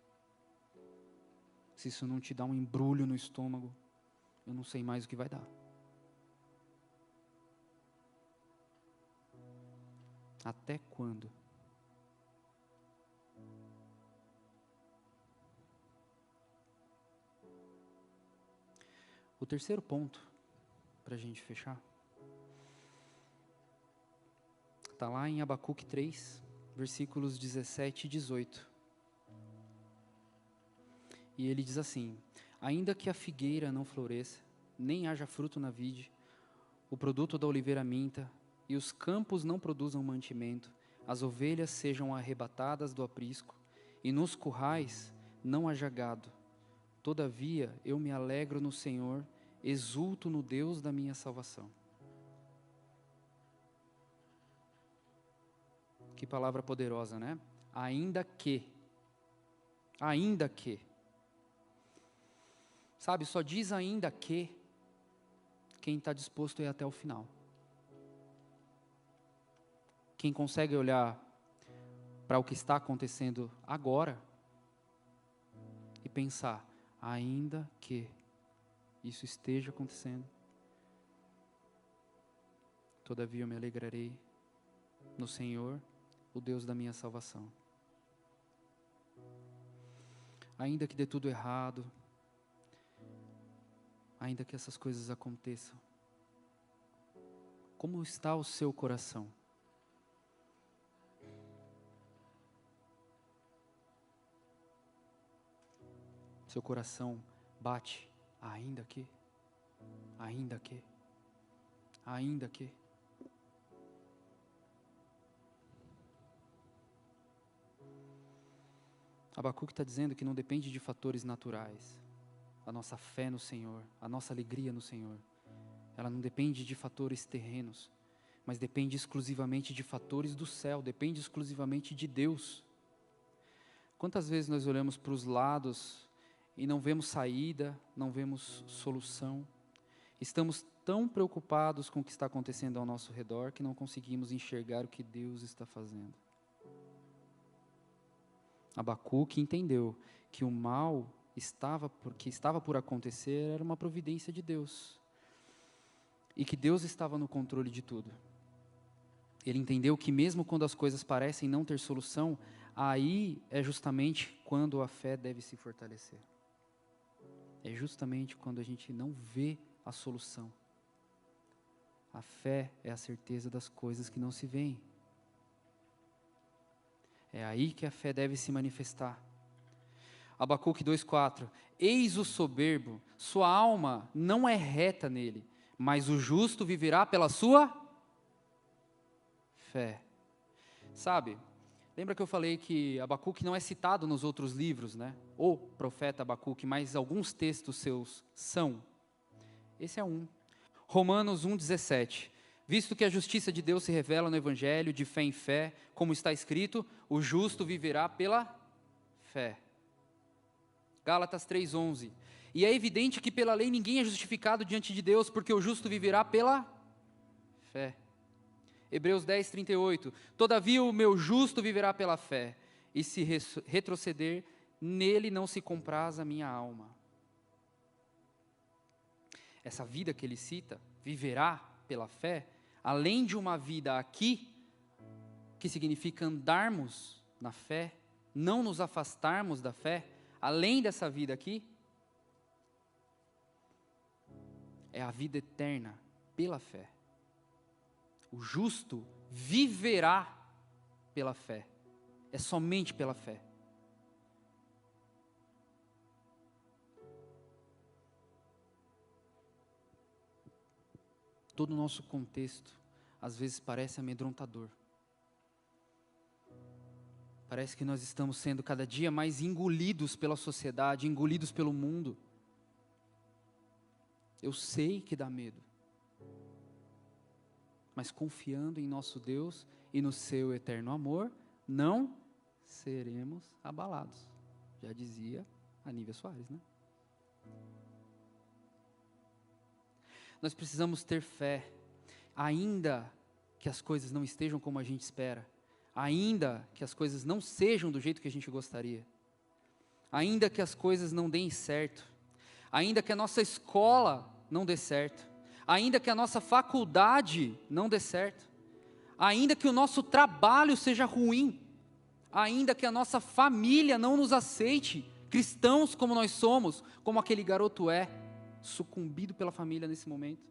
se isso não te dá um embrulho no estômago, eu não sei mais o que vai dar. Até quando? O terceiro ponto, para a gente fechar, está lá em Abacuque 3, versículos 17 e 18. E ele diz assim, ainda que a figueira não floresça, nem haja fruto na vide, o produto da oliveira minta, e os campos não produzam mantimento, as ovelhas sejam arrebatadas do aprisco, e nos currais não haja gado. Todavia eu me alegro no Senhor, exulto no Deus da minha salvação. Que palavra poderosa, né? Ainda que. Sabe, só diz ainda que quem está disposto a ir até o final. Quem consegue olhar para o que está acontecendo agora e pensar, ainda que isso esteja acontecendo, todavia eu me alegrarei no Senhor, o Deus da minha salvação. Ainda que dê tudo errado, ainda que essas coisas aconteçam, como está o seu coração? Seu coração bate, ainda que. Abacuque está dizendo que não depende de fatores naturais. A nossa fé no Senhor, a nossa alegria no Senhor, ela não depende de fatores terrenos, mas depende exclusivamente de fatores do céu, depende exclusivamente de Deus. Quantas vezes nós olhamos para os lados e não vemos saída, não vemos solução? Estamos tão preocupados com o que está acontecendo ao nosso redor que não conseguimos enxergar o que Deus está fazendo. Abacuque entendeu que o mal que estava por acontecer era uma providência de Deus. E que Deus estava no controle de tudo. Ele entendeu que mesmo quando as coisas parecem não ter solução, aí é justamente quando a fé deve se fortalecer. É justamente quando a gente não vê a solução. A fé é a certeza das coisas que não se veem. É aí que a fé deve se manifestar. Abacuque 2,4. Eis o soberbo, sua alma não é reta nele, mas o justo viverá pela sua fé. Sabe, lembra que eu falei que Abacuque não é citado nos outros livros, né? O profeta Abacuque, mas alguns textos seus são. Esse é um. Romanos 1,17. Visto que a justiça de Deus se revela no Evangelho, de fé em fé, como está escrito, o justo viverá pela fé. Gálatas 3,11. E é evidente que pela lei ninguém é justificado diante de Deus, porque o justo viverá pela fé. Hebreus 10,38. Todavia o meu justo viverá pela fé, e se retroceder, nele não se compraz a minha alma. Essa vida que ele cita, viverá pela fé, além de uma vida aqui, que significa andarmos na fé, não nos afastarmos da fé, além dessa vida aqui, é a vida eterna pela fé. O justo viverá pela fé, é somente pela fé. Todo o nosso contexto, às vezes, parece amedrontador. Parece que nós estamos sendo cada dia mais engolidos pela sociedade, engolidos pelo mundo. Eu sei que dá medo. Mas confiando em nosso Deus e no seu eterno amor, não seremos abalados. Já dizia Aníbal Soares, né? Nós precisamos ter fé, ainda que as coisas não estejam como a gente espera, ainda que as coisas não sejam do jeito que a gente gostaria, ainda que as coisas não deem certo, ainda que a nossa escola não dê certo, ainda que a nossa faculdade não dê certo, ainda que o nosso trabalho seja ruim, ainda que a nossa família não nos aceite, cristãos como nós somos, como aquele garoto é, sucumbido pela família nesse momento,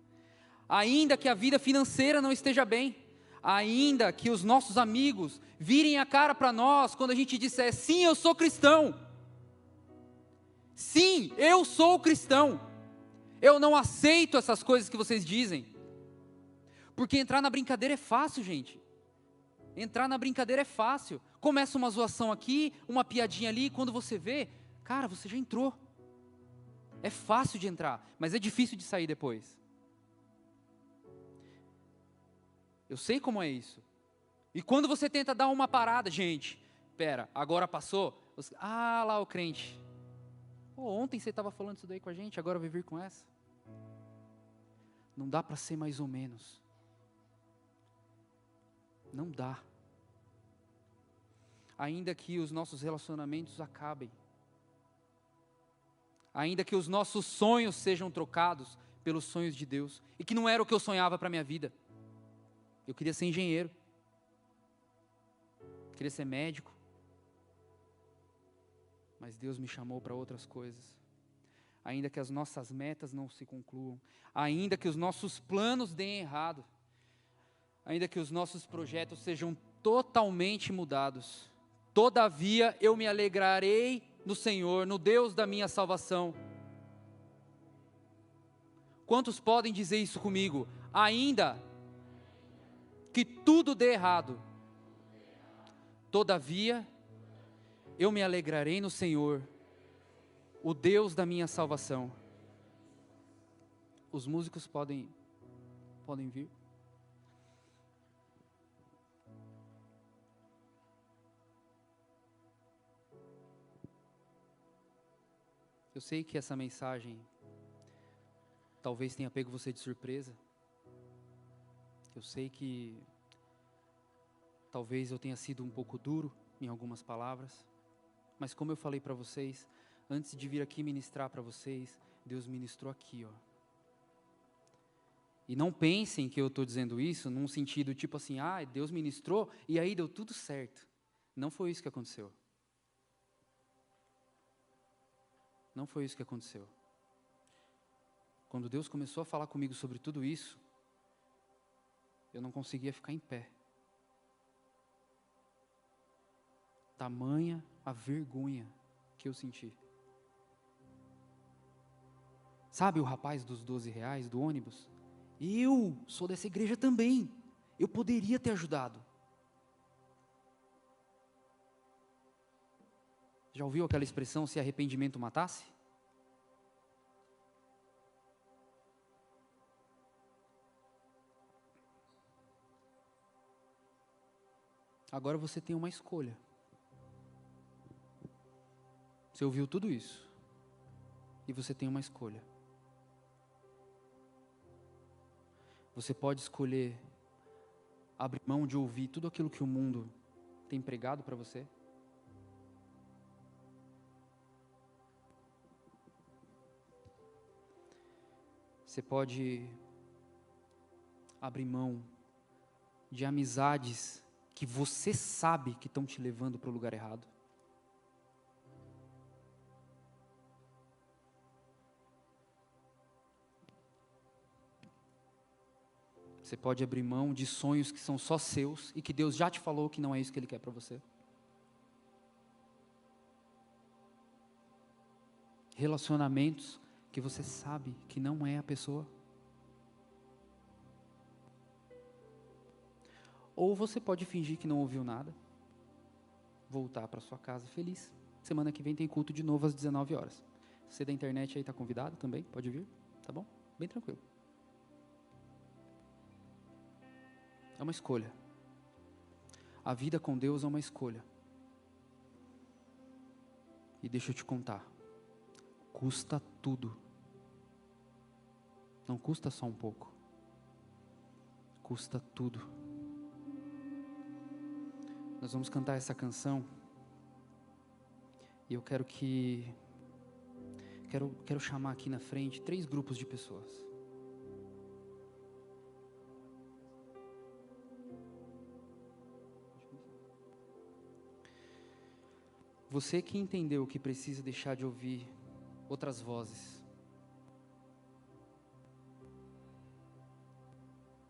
ainda que a vida financeira não esteja bem, ainda que os nossos amigos virem a cara para nós quando a gente disser, sim, eu sou cristão, sim, eu sou cristão, eu não aceito essas coisas que vocês dizem, porque entrar na brincadeira é fácil, gente, entrar na brincadeira é fácil, começa uma zoação aqui, uma piadinha ali, quando você vê, cara, você já entrou, é fácil de entrar, mas é difícil de sair depois. Eu sei como é isso. E quando você tenta dar uma parada, gente, pera, agora passou? Lá o crente. Ontem você estava falando isso daí com a gente, agora vai vir com essa? Não dá para ser mais ou menos. Não dá. Ainda que os nossos relacionamentos acabem, ainda que os nossos sonhos sejam trocados pelos sonhos de Deus, e que não era o que eu sonhava para a minha vida. Eu queria ser engenheiro, queria ser médico, mas Deus me chamou para outras coisas. Ainda que as nossas metas não se concluam, ainda que os nossos planos deem errado, ainda que os nossos projetos sejam totalmente mudados, todavia eu me alegrarei no Senhor, no Deus da minha salvação. Quantos podem dizer isso comigo? Ainda que tudo dê errado, todavia eu me alegrarei no Senhor, o Deus da minha salvação. Os músicos podem vir. Eu sei que essa mensagem talvez tenha pego você de surpresa. Eu sei que talvez eu tenha sido um pouco duro em algumas palavras, mas como eu falei para vocês, antes de vir aqui ministrar para vocês, Deus ministrou aqui, ó. E não pensem que eu estou dizendo isso num sentido tipo assim, Deus ministrou e aí deu tudo certo. Não foi isso que aconteceu. Não foi isso que aconteceu. Quando Deus começou a falar comigo sobre tudo isso, eu não conseguia ficar em pé. Tamanha a vergonha que eu senti. Sabe o rapaz dos R$12 do ônibus? Eu sou dessa igreja também. Eu poderia ter ajudado. Já ouviu aquela expressão, se arrependimento matasse? Agora você tem uma escolha. Você ouviu tudo isso. E você tem uma escolha. Você pode escolher abrir mão de ouvir tudo aquilo que o mundo tem pregado para você. Você pode abrir mão de amizades que você sabe que estão te levando para o lugar errado. Você pode abrir mão de sonhos que são só seus e que Deus já te falou que não é isso que Ele quer para você. Relacionamentos que você sabe que não é a pessoa. Ou você pode fingir que não ouviu nada, voltar para sua casa feliz. Semana que vem tem culto de novo às 19 horas. Você da internet aí está convidado também, pode vir, tá bom? Bem tranquilo. É uma escolha. A vida com Deus é uma escolha. E deixa eu te contar, custa tudo. Não custa só um pouco. Custa tudo. Nós vamos cantar essa canção. E eu quero chamar aqui na frente 3 grupos de pessoas. Você que entendeu que precisa deixar de ouvir outras vozes.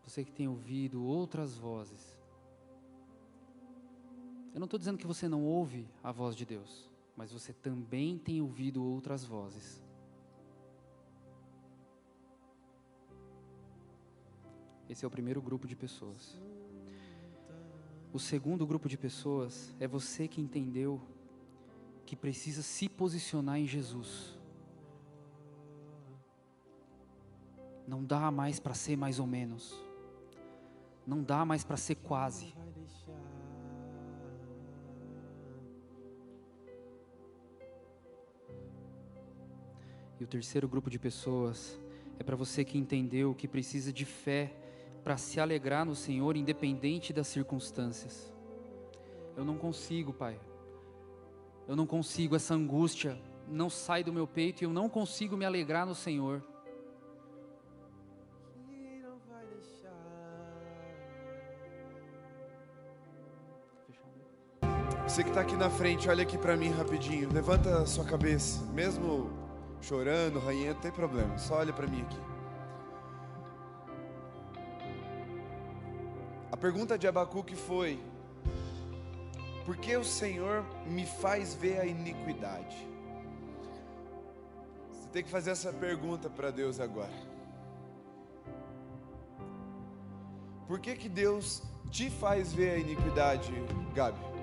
Você que tem ouvido outras vozes. Eu não estou dizendo que você não ouve a voz de Deus, mas você também tem ouvido outras vozes. Esse é o primeiro grupo de pessoas. O segundo grupo de pessoas é você que entendeu que precisa se posicionar em Jesus. Não dá mais para ser mais ou menos. Não dá mais para ser quase. E o terceiro grupo de pessoas é para você que entendeu que precisa de fé para se alegrar no Senhor, independente das circunstâncias. Eu não consigo, Pai. Eu não consigo, essa angústia não sai do meu peito e eu não consigo me alegrar no Senhor. Você que está aqui na frente, olha aqui para mim rapidinho. Levanta a sua cabeça, mesmo chorando, ranhento, não tem problema. Só olha para mim aqui. A pergunta de Abacuque foi: por que o Senhor me faz ver a iniquidade? Você tem que fazer essa pergunta para Deus agora. Por que Deus te faz ver a iniquidade, Gabi?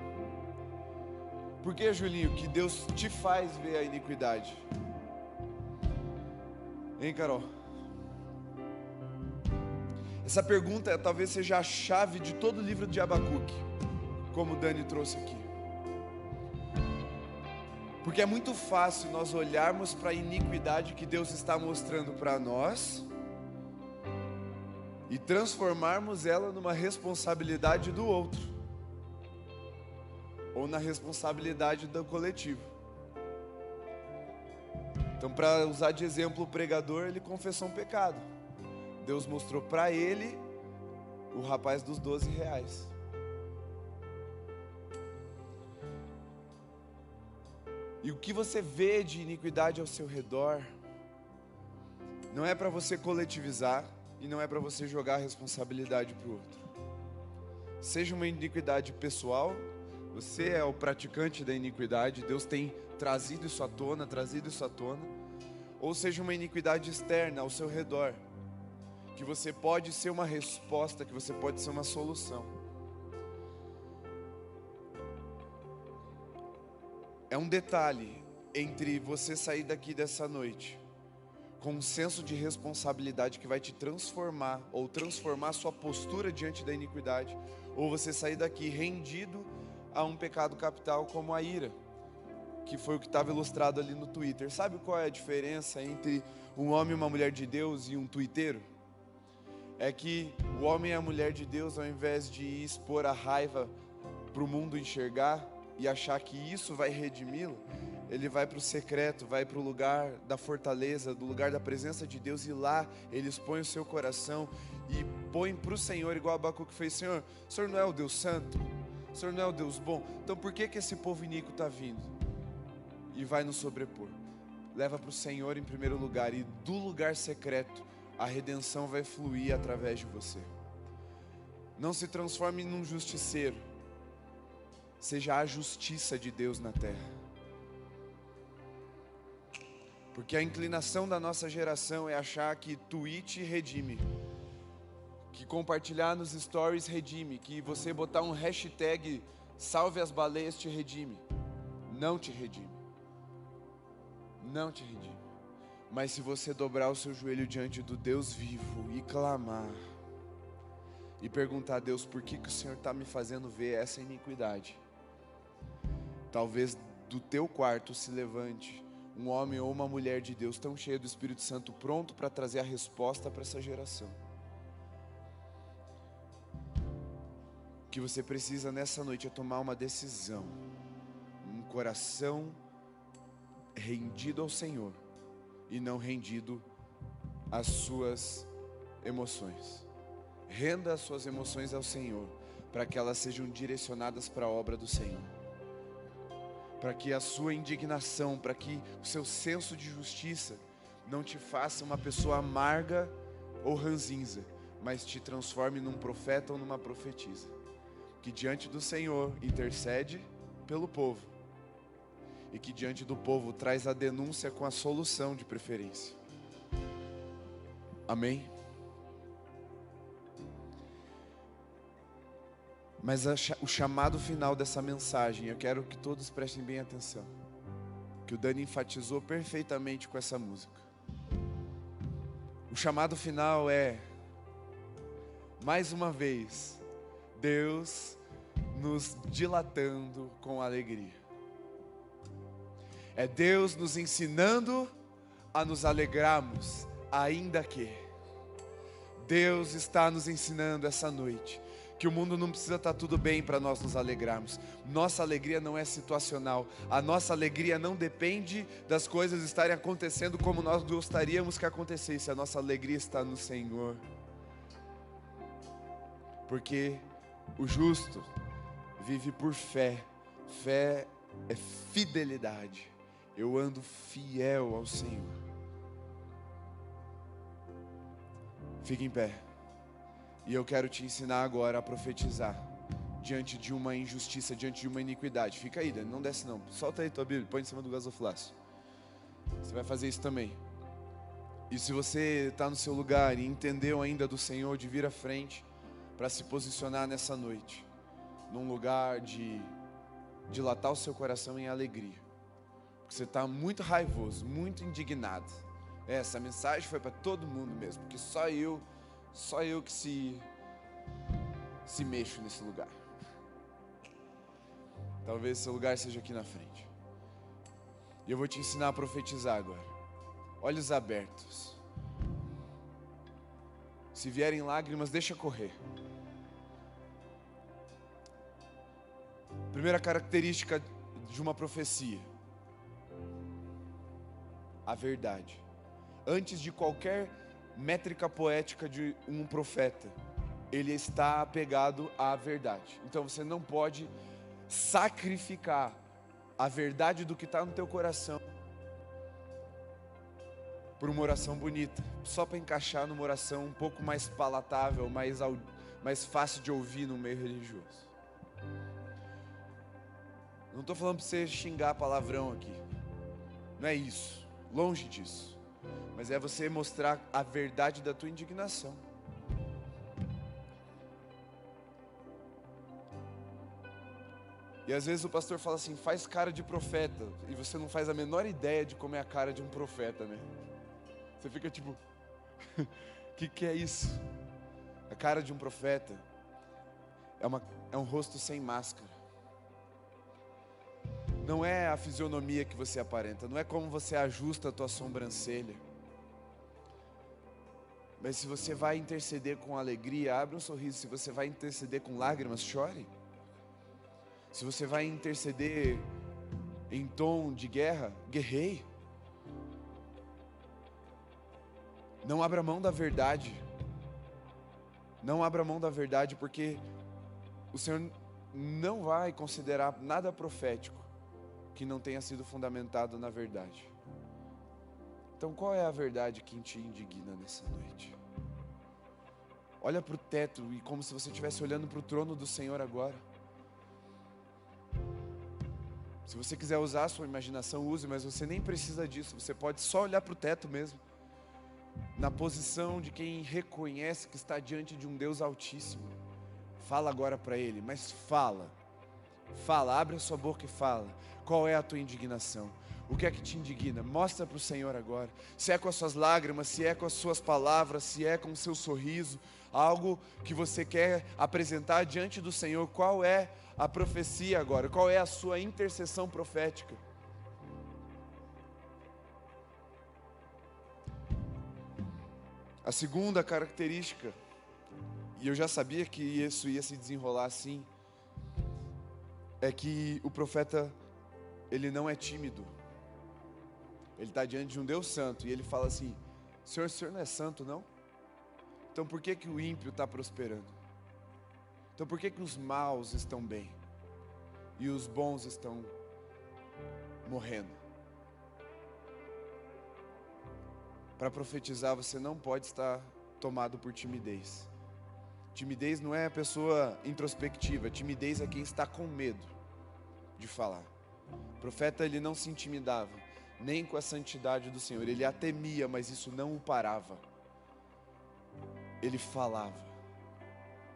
Por que, Julinho, que Deus te faz ver a iniquidade? Hein, Carol? Essa pergunta talvez seja a chave de todo o livro de Abacuque, como o Dani trouxe aqui. Porque é muito fácil nós olharmos para a iniquidade que Deus está mostrando para nós e transformarmos ela numa responsabilidade do outro, ou na responsabilidade do coletivo. Então, para usar de exemplo o pregador, ele confessou um pecado. Deus mostrou para ele o rapaz dos 12 reais. E o que você vê de iniquidade ao seu redor não é para você coletivizar e não é para você jogar a responsabilidade para o outro. Seja uma iniquidade pessoal, você é o praticante da iniquidade, Deus tem trazido isso à tona, ou seja uma iniquidade externa ao seu redor, que você pode ser uma resposta, que você pode ser uma solução. É um detalhe entre você sair daqui dessa noite com um senso de responsabilidade que vai te transformar, ou transformar a sua postura diante da iniquidade, ou você sair daqui rendido a um pecado capital como a ira, que foi o que estava ilustrado ali no Twitter. Sabe qual é a diferença entre um homem e uma mulher de Deus e um twitteiro? É que o homem e a mulher de Deus, ao invés de expor a raiva para o mundo enxergar e achar que isso vai redimi-lo, ele vai para o secreto, vai para o lugar da fortaleza, do lugar da presença de Deus, e lá ele expõe o seu coração e põe para o Senhor, igual Abacuque fez: Senhor, o Senhor não é o Deus santo? O Senhor não é o Deus bom? Então por que esse povo iníquo está vindo? E vai nos sobrepor. Leva para o Senhor em primeiro lugar, e do lugar secreto a redenção vai fluir através de você. Não se transforme num justiceiro, seja a justiça de Deus na terra. Porque a inclinação da nossa geração é achar que tweet redime, que compartilhar nos stories redime, que você botar um hashtag salve as baleias te redime. Não te redime. Não te redime. Mas se você dobrar o seu joelho diante do Deus vivo e clamar, e perguntar a Deus: por que o Senhor está me fazendo ver essa iniquidade? Talvez do teu quarto se levante um homem ou uma mulher de Deus tão cheio do Espírito Santo, pronto para trazer a resposta para essa geração. O que você precisa nessa noite é tomar uma decisão, um coração rendido ao Senhor e não rendido às suas emoções. Renda as suas emoções ao Senhor, para que elas sejam direcionadas para a obra do Senhor, para que a sua indignação, para que o seu senso de justiça não te faça uma pessoa amarga ou ranzinza, mas te transforme num profeta ou numa profetisa, que diante do Senhor intercede pelo povo, e que diante do povo traz a denúncia com a solução de preferência. Amém? Mas o chamado final dessa mensagem, eu quero que todos prestem bem atenção, que o Dani enfatizou perfeitamente com essa música. O chamado final é, mais uma vez, Deus nos dilatando com alegria. É Deus nos ensinando a nos alegrarmos, ainda que. Deus está nos ensinando essa noite que o mundo não precisa estar tudo bem para nós nos alegrarmos. Nossa alegria não é situacional. A nossa alegria não depende das coisas estarem acontecendo como nós gostaríamos que acontecesse. A nossa alegria está no Senhor. Porque o justo vive por fé. Fé é fidelidade. Eu ando fiel ao Senhor. Fique em pé. E eu quero te ensinar agora a profetizar diante de uma injustiça, diante de uma iniquidade. Fica aí, Dani, não desce não. Solta aí tua Bíblia, põe em cima do gasofilácio. Você vai fazer isso também. E se você está no seu lugar e entendeu ainda do Senhor, de vir à frente para se posicionar nessa noite, num lugar de dilatar o seu coração em alegria. Porque você está muito raivoso, muito indignado. Essa mensagem foi para todo mundo mesmo, porque só eu que se mexo nesse lugar. Talvez seu lugar seja aqui na frente. E eu vou te ensinar a profetizar agora. Olhos abertos. Se vierem lágrimas, deixa correr. Primeira característica de uma profecia: a verdade. Antes de qualquer métrica poética de um profeta, ele está apegado à verdade. Então você não pode sacrificar a verdade do que está no teu coração por uma oração bonita, só para encaixar numa oração um pouco mais palatável, mais fácil de ouvir no meio religioso. Não estou falando para você xingar palavrão aqui, não é isso, longe disso. Mas é você mostrar a verdade da tua indignação. E às vezes o pastor fala assim: faz cara de profeta. E você não faz a menor ideia de como é a cara de um profeta, né? Você fica tipo, que é isso? A cara de um profeta é um rosto sem máscara. Não é a fisionomia que você aparenta, não é como você ajusta a tua sobrancelha. Mas se você vai interceder com alegria, abre um sorriso. Se você vai interceder com lágrimas, chore. Se você vai interceder em tom de guerra, guerreie. Não abra mão da verdade. Não abra mão da verdade, porque o Senhor não vai considerar nada profético que não tenha sido fundamentado na verdade. Então qual é a verdade que te indigna nessa noite? Olha para o teto e como se você estivesse olhando para o trono do Senhor agora. Se você quiser usar a sua imaginação, use, mas você nem precisa disso. Você pode só olhar para o teto mesmo, na posição de quem reconhece que está diante de um Deus Altíssimo. Fala agora para Ele, mas fala, abre a sua boca e fala. Qual é a tua indignação? O que é que te indigna? Mostra para o Senhor agora. Se é com as suas lágrimas, se é com as suas palavras, se é com o seu sorriso, algo que você quer apresentar diante do Senhor. Qual é a profecia agora? Qual é a sua intercessão profética? A segunda característica, e eu já sabia que isso ia se desenrolar assim, é que o profeta, ele não é tímido. Ele está diante de um Deus santo e ele fala assim: Senhor, o Senhor não é santo, não? Então por que o ímpio está prosperando? Então por que os maus estão bem e os bons estão morrendo? Para profetizar, você não pode estar tomado por timidez. Timidez não é a pessoa introspectiva. Timidez é quem está com medo de falar. O profeta, ele não se intimidava nem com a santidade do Senhor. Ele a temia, mas isso não o parava. Ele falava: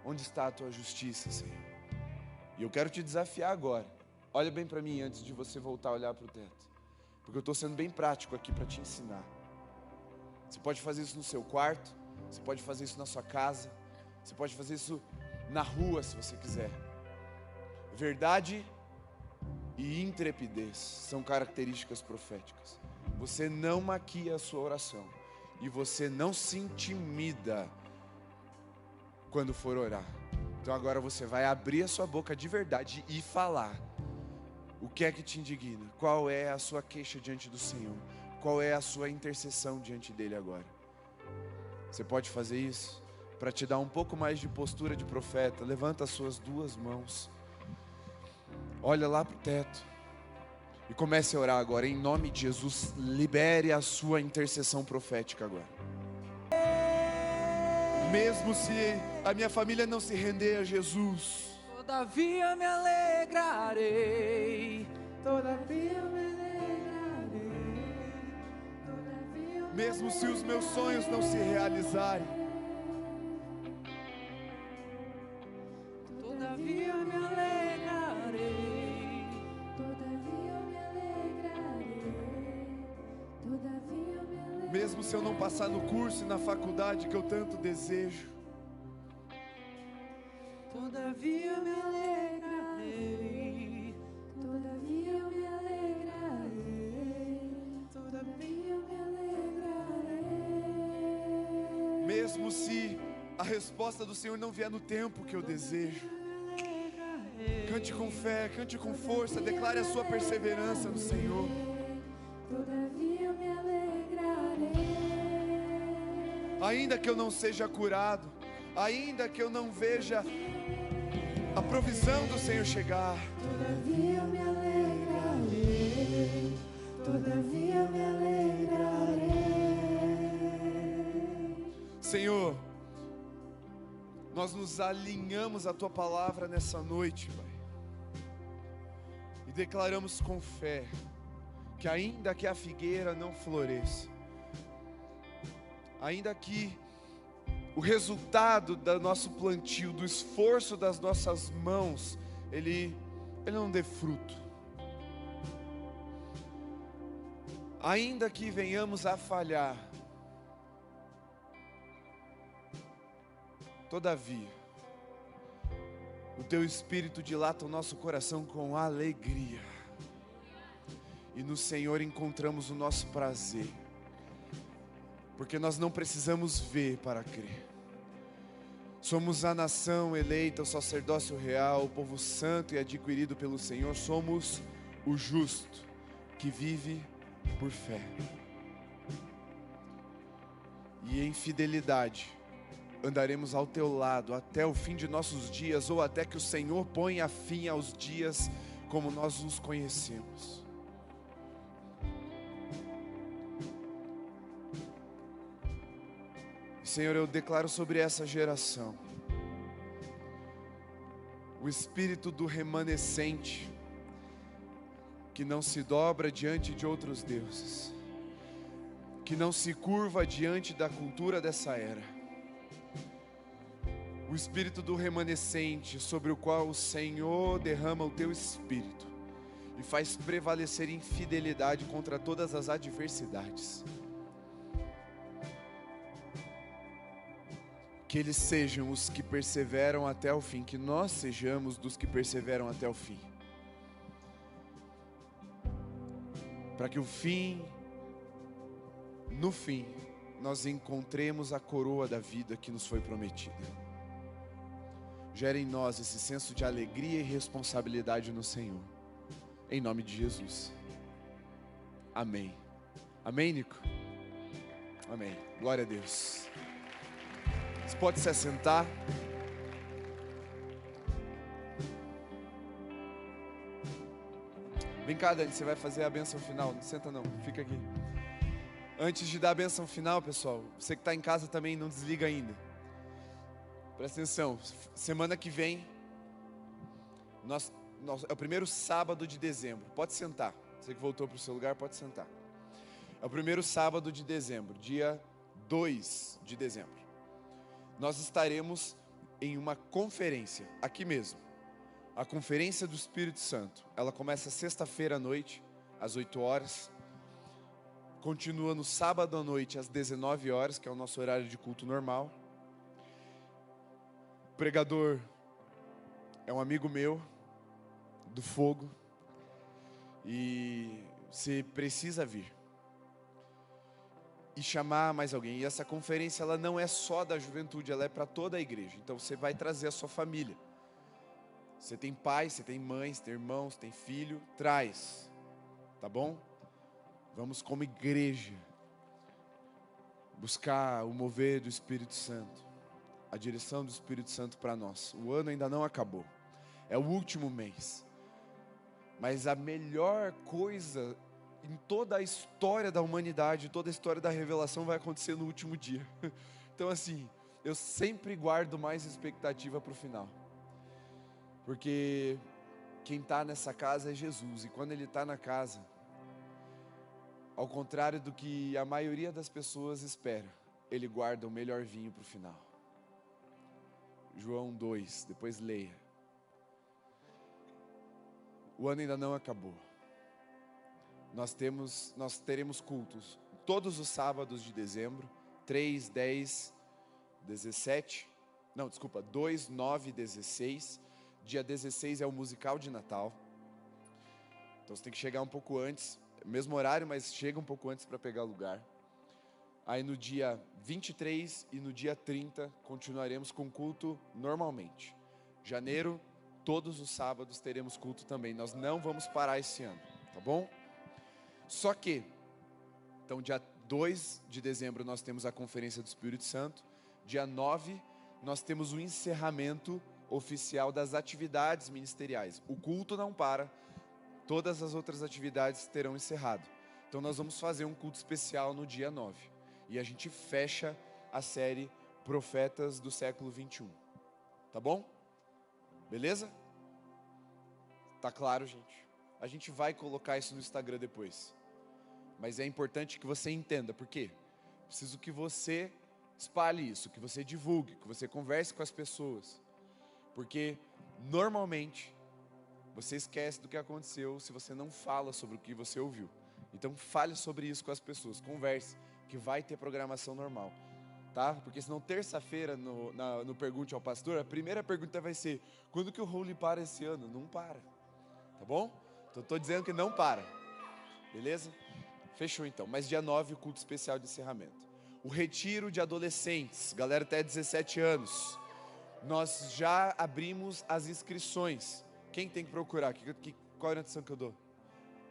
onde está a tua justiça, Senhor? E eu quero te desafiar agora. Olha bem para mim antes de você voltar a olhar para o teto, porque eu estou sendo bem prático aqui para te ensinar. Você pode fazer isso no seu quarto, você pode fazer isso na sua casa, você pode fazer isso na rua se você quiser. Verdade e intrepidez são características proféticas. Você não maquia a sua oração e você não se intimida quando for orar. Então agora você vai abrir a sua boca de verdade e falar. O que é que te indigna? Qual é a sua queixa diante do Senhor? Qual é a sua intercessão diante dele agora? Você pode fazer isso para te dar um pouco mais de postura de profeta. Levanta as suas duas mãos, olha lá para o teto e comece a orar agora. Em nome de Jesus, libere a sua intercessão profética agora. Mesmo se a minha família não se render a Jesus, todavia me alegrarei, todavia me alegrarei. Mesmo se os meus sonhos não se realizarem, todavia me alegrarei, todavia me alegrarei, todavia me alegrarei. mesmo se eu não passar no curso e na faculdade que eu tanto desejo, todavia me alegrarei, Todavia me alegrarei, todavia me alegrarei. mesmo se a resposta do Senhor não vier no tempo que eu desejo, cante com fé, cante com força, declare a sua perseverança no Senhor. Todavia me alegrarei, Ainda que eu não seja curado, ainda que eu não veja a provisão do Senhor chegar, todavia me alegrarei, todavia me alegrarei. Senhor, nós nos alinhamos à Tua palavra nessa noite, Pai, e declaramos com fé que ainda que a figueira não floresça, ainda que o resultado do nosso plantio, do esforço das nossas mãos, ele não dê fruto, ainda que venhamos a falhar, Todavia, o teu Espírito dilata o nosso coração com alegria. E no Senhor encontramos o nosso prazer. Porque nós não precisamos ver para crer. Somos a nação eleita, o sacerdócio real, o povo santo e adquirido pelo Senhor. Somos o justo que vive por fé. E em fidelidade andaremos ao teu lado até o fim de nossos dias, ou até que o Senhor ponha fim aos dias como nós os conhecemos. Senhor, eu declaro sobre essa geração o espírito do remanescente, que não se dobra diante de outros deuses, que não se curva diante da cultura dessa era. O espírito do remanescente, sobre o qual o Senhor derrama o teu espírito e faz prevalecer em fidelidade contra todas as adversidades. Que eles sejam os que perseveram até o fim, que nós sejamos dos que perseveram até o fim. Para que no fim, nós encontremos a coroa da vida que nos foi prometida. Gera em nós esse senso de alegria e responsabilidade no Senhor. Em nome de Jesus. Amém. Amém, Nico? Amém. Glória a Deus. Você pode se assentar. Vem cá, Dani, você vai fazer a bênção final. Não senta não, fica aqui. Antes de dar a bênção final, pessoal, você que está em casa também, não desliga ainda. Presta atenção, semana que vem, é o primeiro sábado de dezembro. Pode sentar, você que voltou para o seu lugar, pode sentar. É o primeiro sábado de dezembro, dia 2 de dezembro. Nós estaremos em uma conferência, aqui mesmo. A Conferência do Espírito Santo. Ela começa sexta-feira à noite, às 8 horas. Continua no sábado à noite, às 19 horas, que é o nosso horário de culto normal. O pregador é um amigo meu, do fogo. E você precisa vir. E chamar mais alguém. E essa conferência, ela não é só da juventude, ela é para toda a igreja. Então você vai trazer a sua família. Você tem pai, você tem mãe, você tem irmãos, você tem filho, traz. Tá bom? Vamos como igreja buscar o mover do Espírito Santo, a direção do Espírito Santo para nós. O ano ainda não acabou. É o último mês. Mas a melhor coisa em toda a história da humanidade, toda a história da revelação vai acontecer no último dia. Então assim, eu sempre guardo mais expectativa para o final. Porque quem está nessa casa é Jesus. E quando Ele está na casa, ao contrário do que a maioria das pessoas espera, Ele guarda o melhor vinho para o final. João 2, depois leia. O ano ainda não acabou. Nós teremos cultos todos os sábados de dezembro, 3, 10, 17, 2, 9, 16. Dia 16 é o musical de Natal. Então você tem que chegar um pouco antes, mesmo horário, mas chega um pouco antes para pegar lugar. Aí no dia 23 e no dia 30 continuaremos com culto normalmente. Janeiro, todos os sábados teremos culto também. Nós não vamos parar esse ano, tá bom? Só que, então dia 2 de dezembro nós temos a Conferência do Espírito Santo. Dia 9 nós temos o encerramento oficial das atividades ministeriais. O culto não para, todas as outras atividades terão encerrado. Então nós vamos fazer um culto especial no dia 9. E a gente fecha a série Profetas do século 21. Tá bom? Beleza? Tá claro, gente? A gente vai colocar isso no Instagram depois. Mas é importante que você entenda. Por quê? Preciso que você espalhe isso, que você divulgue, que você converse com as pessoas. Porque, normalmente, você esquece do que aconteceu se você não fala sobre o que você ouviu. Então, fale sobre isso com as pessoas, converse, que vai ter programação normal. tá? Porque senão terça-feira no Pergunte ao Pastor, a primeira pergunta vai ser: quando que o Holy para esse ano? Não para, tá bom? Então estou dizendo que não para, beleza? Fechou então, mas dia 9 o culto especial de encerramento. O retiro de adolescentes, galera até 17 anos, nós já abrimos as inscrições. Quem tem que procurar? Qual a orientação que eu dou?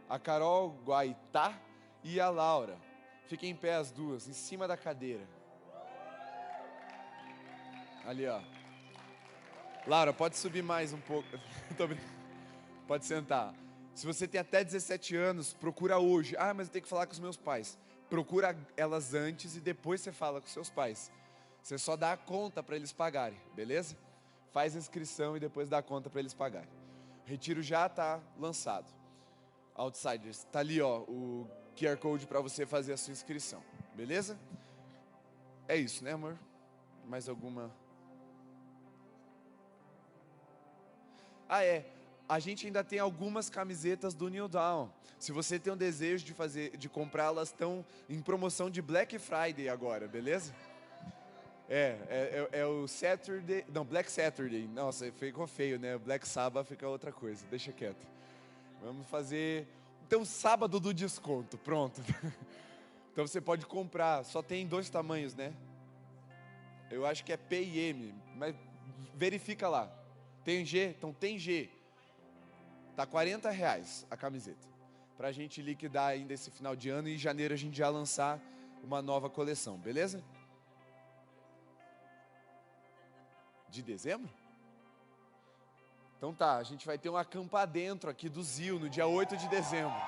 A Carol Guaitá e a Laura. Fiquem em pé as duas, em cima da cadeira. Ali, ó. Laura, pode subir mais um pouco. Pode sentar. Se você tem até 17 anos, procura hoje. Ah, mas eu tenho que falar com os meus pais. Procura elas antes e depois você fala com seus pais. Você só dá a conta para eles pagarem, beleza? Faz a inscrição e depois dá a conta para eles pagarem. O retiro já está lançado. Outsiders, está ali, ó, o QR Code para você fazer a sua inscrição, beleza? É isso, né, amor? Mais alguma? Ah, é. A gente ainda tem algumas camisetas do New Dawn. Se você tem um desejo de comprá-las, estão em promoção de Black Friday agora, beleza? É o Saturday, não, Black Saturday. Nossa, ficou feio, né? Black Sabbath fica outra coisa, deixa quieto. Vamos fazer, então, sábado do desconto, pronto. Então você pode comprar, só tem 2 tamanhos, né? Eu acho que é P e M, mas verifica lá. Tem G? Então tem G. Tá R$40 a camiseta. Pra gente liquidar ainda esse final de ano e em janeiro a gente já lançar uma nova coleção, beleza? De dezembro? Então tá, a gente vai ter um acampar dentro aqui do ZIL no dia 8 de dezembro.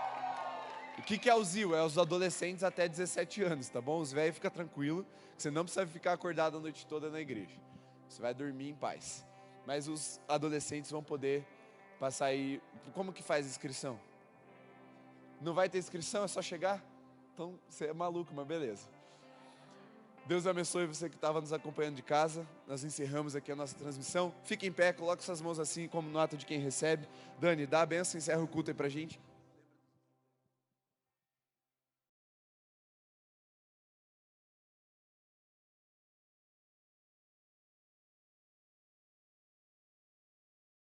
O que é o ZIL? É os adolescentes até 17 anos, tá bom? Os velhos fica tranquilo, você não precisa ficar acordado a noite toda na igreja. Você vai dormir em paz. Mas os adolescentes vão poder passar aí. Como que faz a inscrição? Não vai ter inscrição, é só chegar? Então você é maluco, mas beleza. Deus abençoe você que estava nos acompanhando de casa. Nós encerramos aqui a nossa transmissão. Fique em pé, coloque suas mãos assim, como no ato de quem recebe. Dani, dá a benção, encerra o culto aí pra gente.